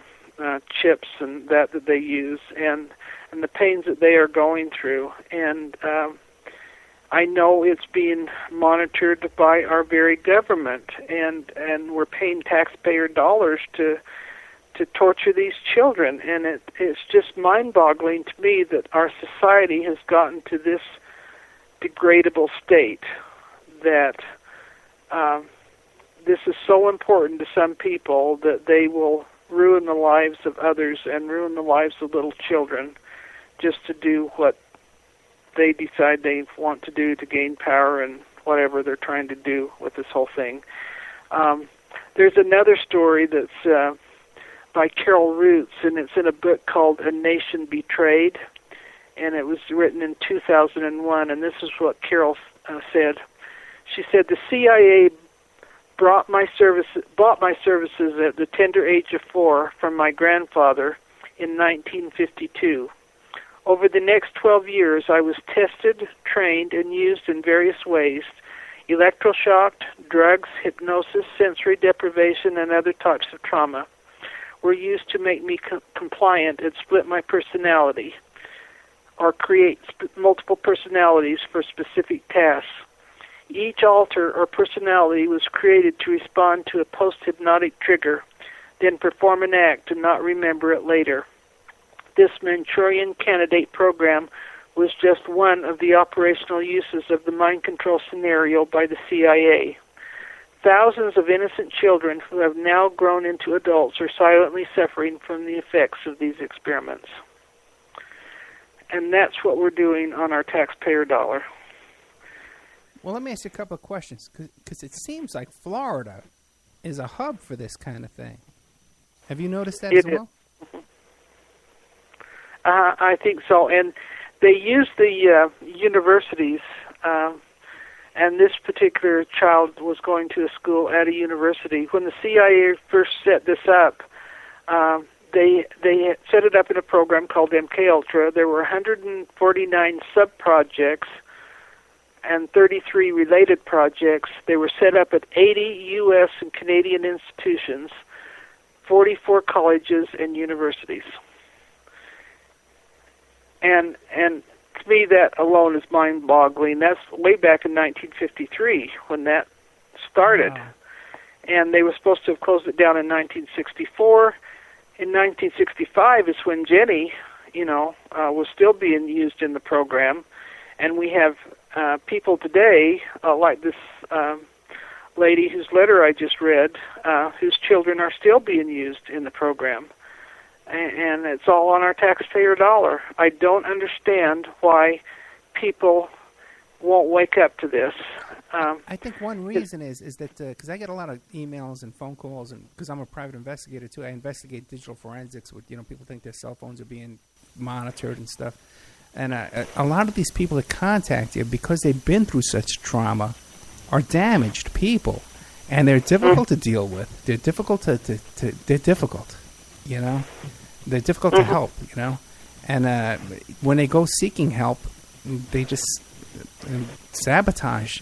chips and that they use, and the pains that they are going through. And I know it's being monitored by our very government, and we're paying taxpayer dollars to torture these children. And it's just mind-boggling to me that our society has gotten to this degradable state, that this is so important to some people that they will ruin the lives of others and ruin the lives of little children just to do what they decide they want to do to gain power and whatever they're trying to do with this whole thing. There's another story that's by Carol Roots, and it's in a book called A Nation Betrayed, and it was written in 2001, and this is what Carol said. She said, "The CIA bought my services at the tender age of 4 from my grandfather in 1952. Over the next 12 years, I was tested, trained, and used in various ways: electroshocked, drugs, hypnosis, sensory deprivation, and other types of trauma were used to make me compliant and split my personality, or create multiple personalities for specific tasks. Each alter or personality was created to respond to a post-hypnotic trigger, then perform an act and not remember it later. This Manchurian Candidate program was just one of the operational uses of the mind control scenario by the CIA. Thousands of innocent children who have now grown into adults are silently suffering from the effects of these experiments." And that's what we're doing on our taxpayer dollar. Well, let me ask you a couple of questions, because it seems like Florida is a hub for this kind of thing. Have you noticed that as well? I think so, and they use the universities, and this particular child was going to a school at a university. When the CIA first set this up, they set it up in a program called MKUltra. There were 149 sub-projects and 33 related projects. They were set up at 80 U.S. and Canadian institutions, 44 colleges and universities. And to me, that alone is mind-boggling. That's way back in 1953 when that started. Wow. And they were supposed to have closed it down in 1964. In 1965 is when Jenny, was still being used in the program. And we have people today, like this lady whose letter I just read, whose children are still being used in the program. And it's all on our taxpayer dollar. I don't understand why people won't wake up to this. I think one reason is that, because I get a lot of emails and phone calls, and because I'm a private investigator too, I investigate digital forensics with, people think their cell phones are being monitored and stuff. And a lot of these people that contact you, because they've been through such trauma, are damaged people. And they're difficult to deal with. They're difficult they're difficult, They're difficult to help, And when they go seeking help, they just sabotage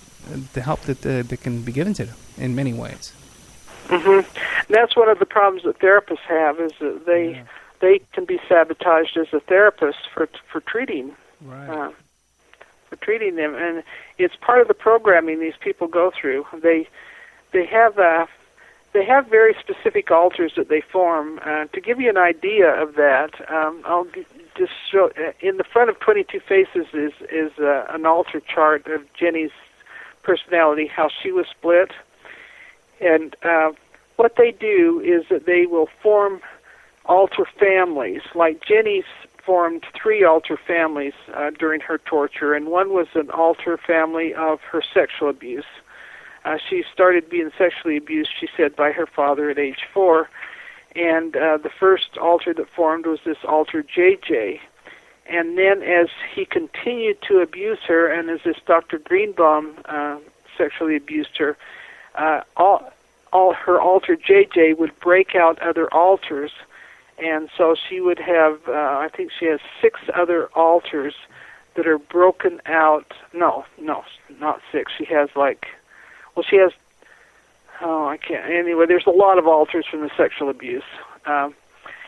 the help that can be given to them in many ways. That's one of the problems that therapists have, is that they can be sabotaged as a therapist for treating for treating them, and it's part of the programming these people go through. They have they have very specific altars that they form. To give you an idea of that, I'll just show. In the front of 22 Faces is an altar chart of Jenny's personality, how she was split. And what they do is that they will form altar families. Like Jenny's formed 3 altar families during her torture, and one was an altar family of her sexual abuse. She started being sexually abused, she said, by her father at age 4. And the first altar that formed was this altar JJ. And then as he continued to abuse her, and as this Dr. Greenbaum sexually abused her, all her altar JJ would break out other altars. And so she would have, I think she has 6 other altars that are broken out. No, not 6. She has she has, I can't, anyway, there's a lot of altars from the sexual abuse. And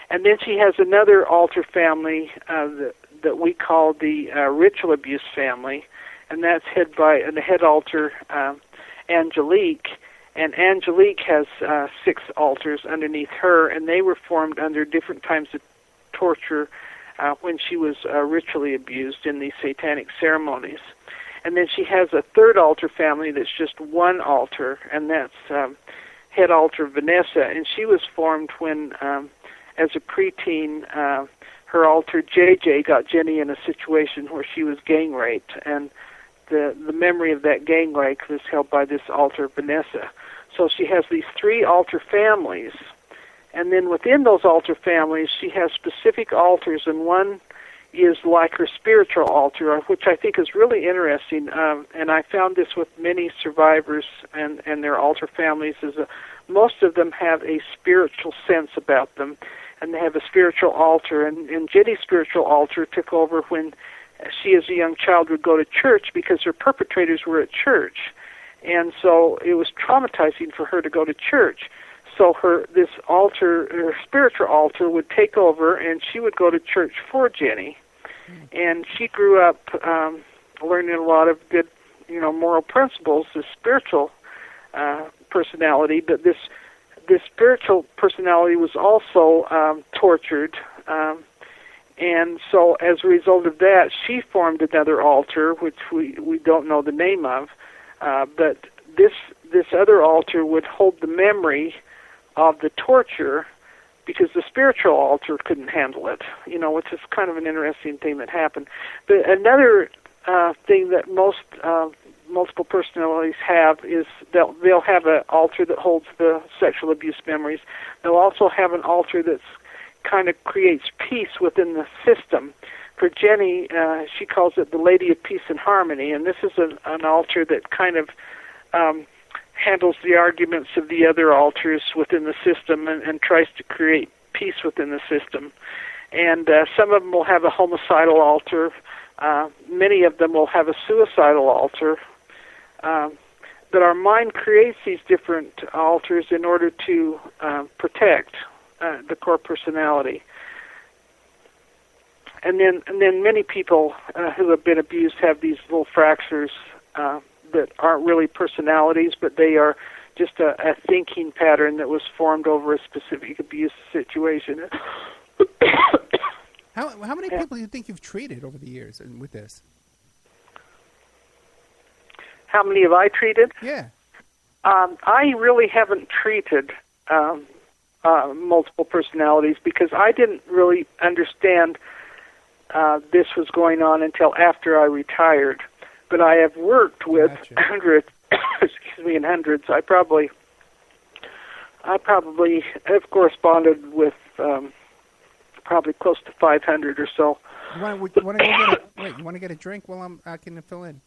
then she has another altar family that we call the ritual abuse family, and that's head by the head altar, Angelique. And Angelique has 6 altars underneath her, and they were formed under different times of torture when she was ritually abused in these satanic ceremonies. And then she has a third altar family that's just one altar, and that's head altar Vanessa. And she was formed when, as a preteen, her altar JJ got Jenny in a situation where she was gang raped, and the memory of that gang rape was held by this altar Vanessa. So she has these 3 altar families, and then within those altar families, she has specific altars, and one is like her spiritual altar, which I think is really interesting, and I found this with many survivors and their altar families, is most of them have a spiritual sense about them, and they have a spiritual altar, and Jenny's spiritual altar took over when she as a young child would go to church because her perpetrators were at church, and so it was traumatizing for her to go to church. So her spiritual altar would take over, and she would go to church for Jenny. And she grew up learning a lot of good, moral principles, this spiritual personality. But this spiritual personality was also tortured, and so as a result of that, she formed another altar, which we don't know the name of. But this other altar would hold the memory of the torture, because the spiritual altar couldn't handle it, which is kind of an interesting thing that happened. But another thing that most multiple personalities have is they'll have an altar that holds the sexual abuse memories. They'll also have an altar that's kind of creates peace within the system. For Jenny, she calls it the Lady of Peace and Harmony, and this is an altar that kind of handles the arguments of the other altars within the system and tries to create peace within the system. And some of them will have a homicidal altar. Many of them will have a suicidal altar. But our mind creates these different altars in order to protect the core personality. And then many people who have been abused have these little fractures that aren't really personalities, but they are just a thinking pattern that was formed over a specific abuse situation. How many people do you think you've treated over the years with this? How many have I treated? Yeah. I really haven't treated multiple personalities because I didn't really understand this was going on until after I retired. But I have worked with hundreds, and hundreds. I probably have corresponded with probably close to 500 or so. You want to get a drink while I can fill in?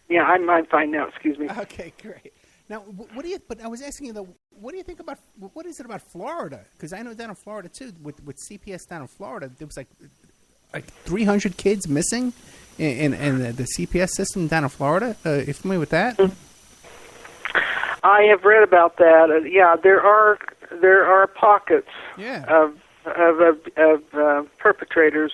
Yeah, I'm fine now. Excuse me. Okay, great. Now, what do you? But I was asking you though, what do you think about what is it about Florida? Because I know down in Florida too, with CPS down in Florida, there was like 300 kids missing in the CPS system down in Florida. Are you familiar with that? I have read about that. Yeah, there are pockets of perpetrators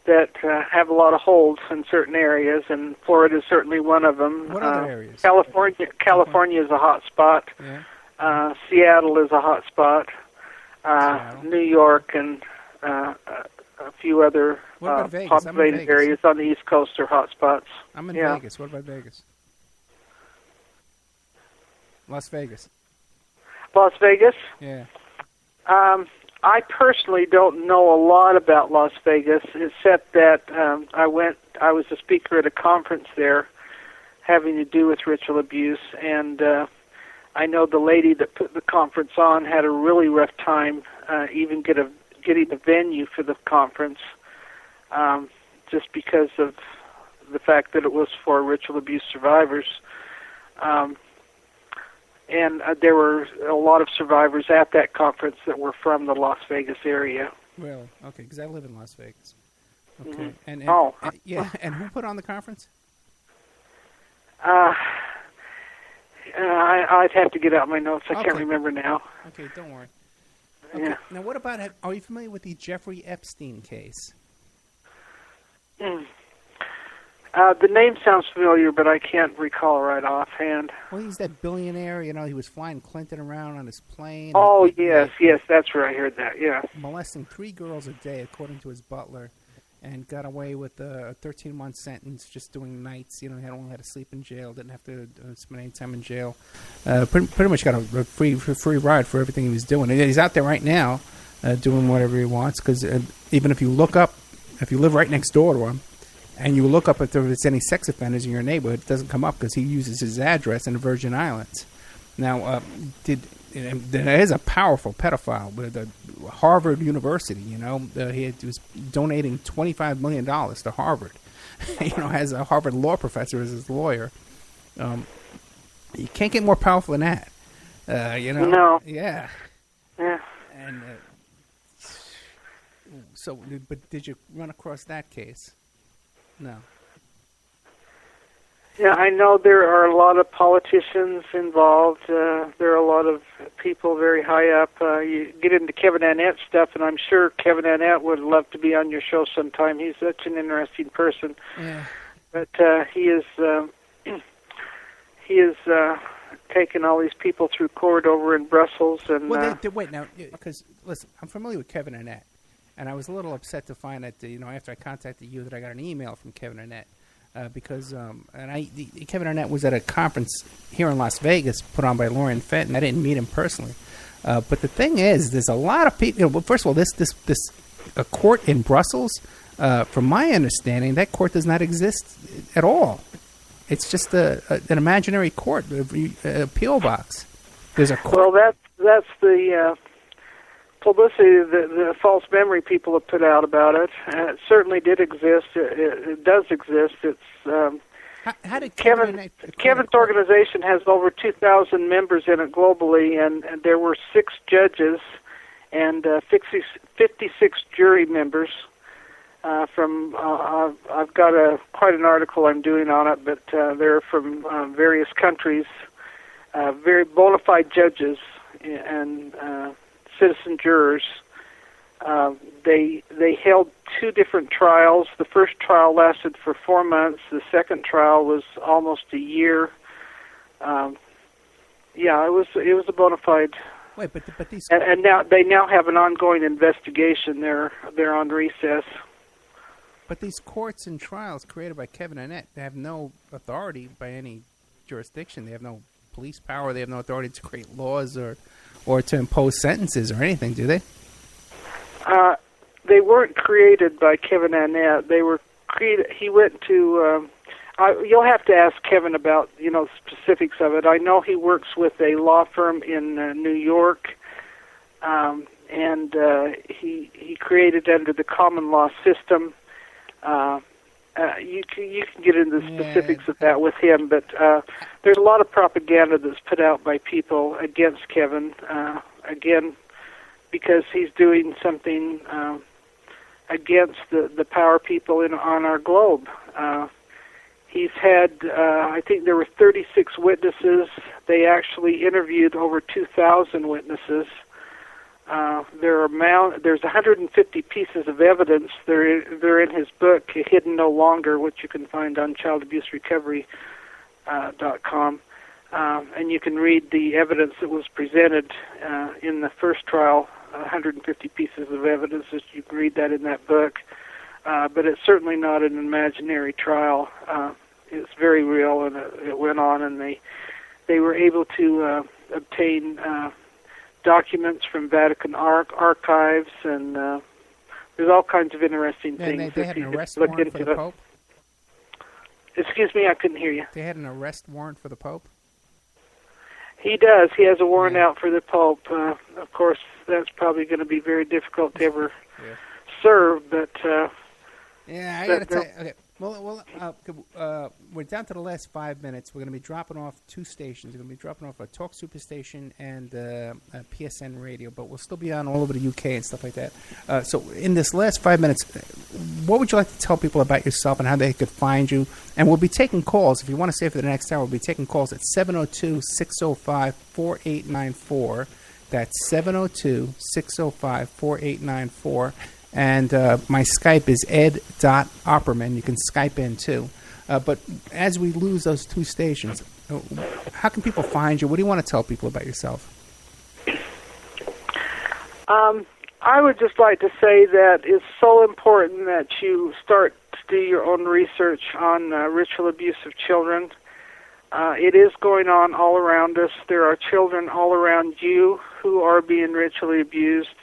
that have a lot of holes in certain areas, and Florida is certainly one of them. What other areas? California is a hot spot. Yeah. Seattle is a hot spot. New York and a few other populated areas on the East Coast are hot spots. I'm in Vegas. What about Vegas? Las Vegas. Las Vegas? Yeah. I personally don't know a lot about Las Vegas, except that I was a speaker at a conference there having to do with ritual abuse, and I know the lady that put the conference on had a really rough time even getting a venue for the conference, just because of the fact that it was for ritual abuse survivors. And there were a lot of survivors at that conference that were from the Las Vegas area. Well, okay, because I live in Las Vegas. Okay, mm-hmm. Yeah, and who put on the conference? I'd have to get out my notes. I can't remember now. Okay, don't worry. Okay. Yeah. Now, what about? Are you familiar with the Jeffrey Epstein case? The name sounds familiar, but I can't recall right offhand. Well, he's that billionaire. You know, he was flying Clinton around on his plane. Oh, yes, that's where I heard that, yeah. Molesting 3 girls a day, according to his butler, and got away with a 13-month sentence just doing nights. You know, he only had to sleep in jail, didn't have to spend any time in jail. Pretty much got a free ride for everything he was doing. And he's out there right now doing whatever he wants, because even if you live right next door to him, and you look up if there's any sex offenders in your neighborhood, it doesn't come up because he uses his address in the Virgin Islands. Now, there is a powerful pedophile with Harvard University. You know, he was donating $25 million to Harvard. You know, has a Harvard law professor as his lawyer. You can't get more powerful than that. You know. No. Yeah. Yeah. And so, but did you run across that case? No. Yeah, I know there are a lot of politicians involved. There are a lot of people very high up. You get into Kevin Annett stuff, and I'm sure Kevin Annett would love to be on your show sometime. He's such an interesting person. Yeah. But he is taking all these people through court over in Brussels. And well, wait now, because listen, I'm familiar with Kevin Annett. And I was a little upset to find that, after I contacted you, that I got an email from Kevin Annett. Because Kevin Annett was at a conference here in Las Vegas put on by Lauren Fenton. I didn't meet him personally. But the thing is, there's a lot of people. Well, first of all, this court in Brussels, from my understanding, that court does not exist at all. It's just an imaginary court, appeal box. There's a court. Well, that's the publicity, the false memory people have put out about it. It certainly did exist. It does exist. It's how did Kevin's organization has over 2,000 members in it globally, and there were 6 judges and 56 jury members. I've got quite an article I'm doing on it, but they're from various countries, very bona fide judges and citizen jurors. They held 2 different trials. The first trial lasted for 4 months. The second trial was almost a year. It was a bona fide. Wait, but these and now they have an ongoing investigation. They're on recess. But these courts and trials created by Kevin Annett, they have no authority by any jurisdiction. They have no police power. They have no authority to create laws or to impose sentences or anything, do they? They weren't created by Kevin Annett. They were created. He went to. You'll have to ask Kevin about specifics of it. I know he works with a law firm in New York, and he created under the common law system. You can get into the specifics of that with him, but there's a lot of propaganda that's put out by people against Kevin, again, because he's doing something against the power people on our globe. He's had, I think there were 36 witnesses. They actually interviewed over 2,000 witnesses. There's 150 pieces of evidence. They're in his book, Hidden No Longer, which you can find on childabuserecovery.com. And you can read the evidence that was presented in the first trial, 150 pieces of evidence. You can read that in that book. But it's certainly not an imaginary trial. It's very real, and it went on, and they were able to obtain documents from Vatican archives, and there's all kinds of interesting things. And they had an arrest warrant for the Pope? Excuse me, I couldn't hear you. They had an arrest warrant for the Pope? He does. He has a warrant out for the Pope. Of course, that's probably going to be very difficult to ever serve, but... yeah, I got to tell you. Okay. Well, we're down to the last 5 minutes. We're going to be dropping off two stations. We're going to be dropping off a Talk Super station and a PSN radio, but we'll still be on all over the UK and stuff like that. So in this last 5 minutes, what would you like to tell people about yourself and how they could find you? And we'll be taking calls. If you want to stay for the next hour, we'll be taking calls at 702-605-4894. That's 702-605-4894. And my Skype is ed.opperman. You can Skype in, too. But as we lose those two stations, how can people find you? What do you want to tell people about yourself? I would just like to say that it's so important that you start to do your own research on ritual abuse of children. It is going on all around us. There are children all around you who are being ritually abused.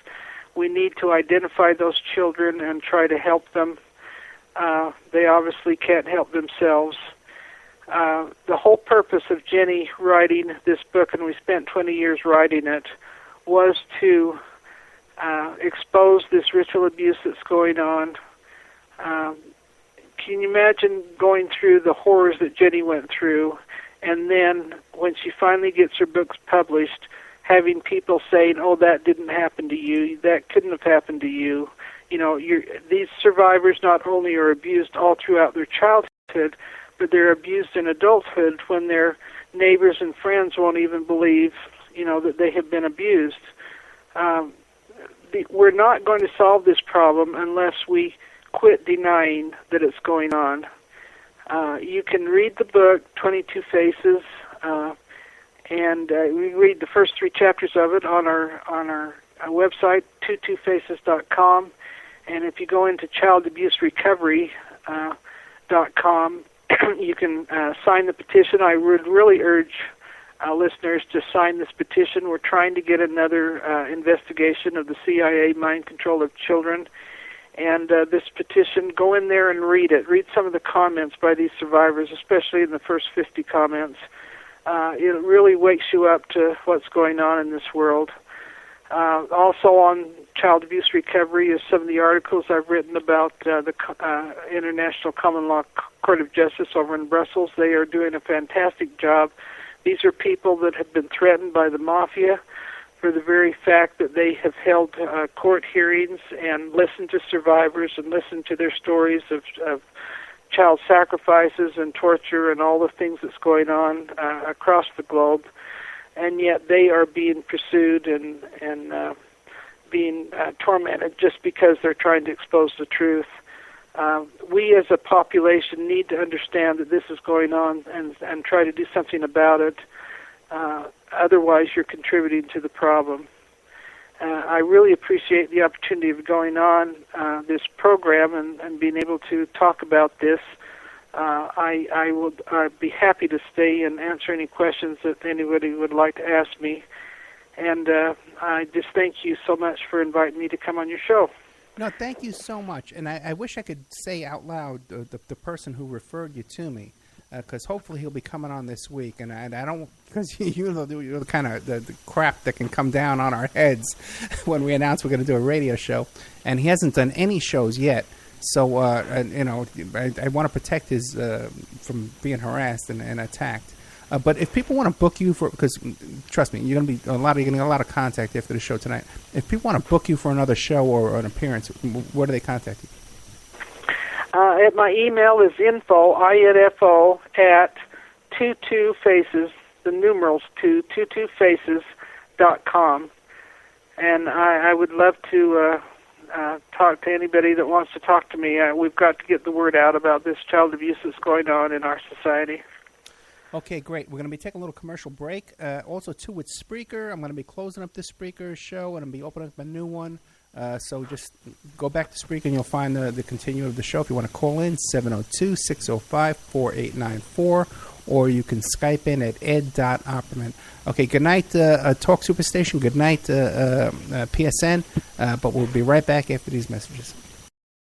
We need to identify those children and try to help them. They obviously can't help themselves. The whole purpose of Jenny writing this book, and we spent 20 years writing it, was to expose this ritual abuse that's going on. Can you imagine going through the horrors that Jenny went through, and then when she finally gets her books published, having people saying, "Oh, that didn't happen to you. That couldn't have happened to you." You know, these survivors not only are abused all throughout their childhood, but they're abused in adulthood when their neighbors and friends won't even believe, that they have been abused. We're not going to solve this problem unless we quit denying that it's going on. You can read the book, 22 Faces, and we read the first 3 chapters of it on our website, 22faces.com. And if you go into childabuserecovery.com, you can sign the petition. I would really urge listeners to sign this petition. We're trying to get another investigation of the CIA mind control of children. And this petition, go in there and read it. Read some of the comments by these survivors, especially in the first 50 comments. It really wakes you up to what's going on in this world. Also on child abuse recovery is some of the articles I've written about the International Common Law Court of Justice over in Brussels. They are doing a fantastic job. These are people that have been threatened by the mafia for the very fact that they have held court hearings and listened to survivors and listened to their stories of child sacrifices and torture and all the things that's going on across the globe. And yet they are being pursued and being tormented just because they're trying to expose the truth. We as a population need to understand that this is going on and try to do something about it. Otherwise, you're contributing to the problem. I really appreciate the opportunity of going on this program and being able to talk about this. I would be happy to stay and answer any questions that anybody would like to ask me. And I just thank you so much for inviting me to come on your show. No, thank you so much. And I wish I could say out loud the person who referred you to me, because hopefully he'll be coming on this week. And I don't, because you're the kind of the crap that can come down on our heads when we announce we're going to do a radio show. And he hasn't done any shows yet. So, I want to protect his from being harassed and attacked. But if people want to book you for, because trust me, you're going to be getting a lot of contact after the show tonight. If people want to book you for another show or an appearance, where do they contact you? At my email is info at 22faces, the numerals 22faces.com. and I would love to talk to anybody that wants to talk to me. We've got to get the word out about this child abuse that's going on in our society. Okay, great. We're going to be taking a little commercial break. Also, too, with Spreaker, I'm going to be closing up this Spreaker show, and I'm going to be opening up a new one. So just go back to Spreaker, and you'll find the continue of the show. If you want to call in, 702-605-4894, or you can Skype in at ed.opperman. Okay, good night, Talk Superstation. Good night, PSN. But we'll be right back after these messages.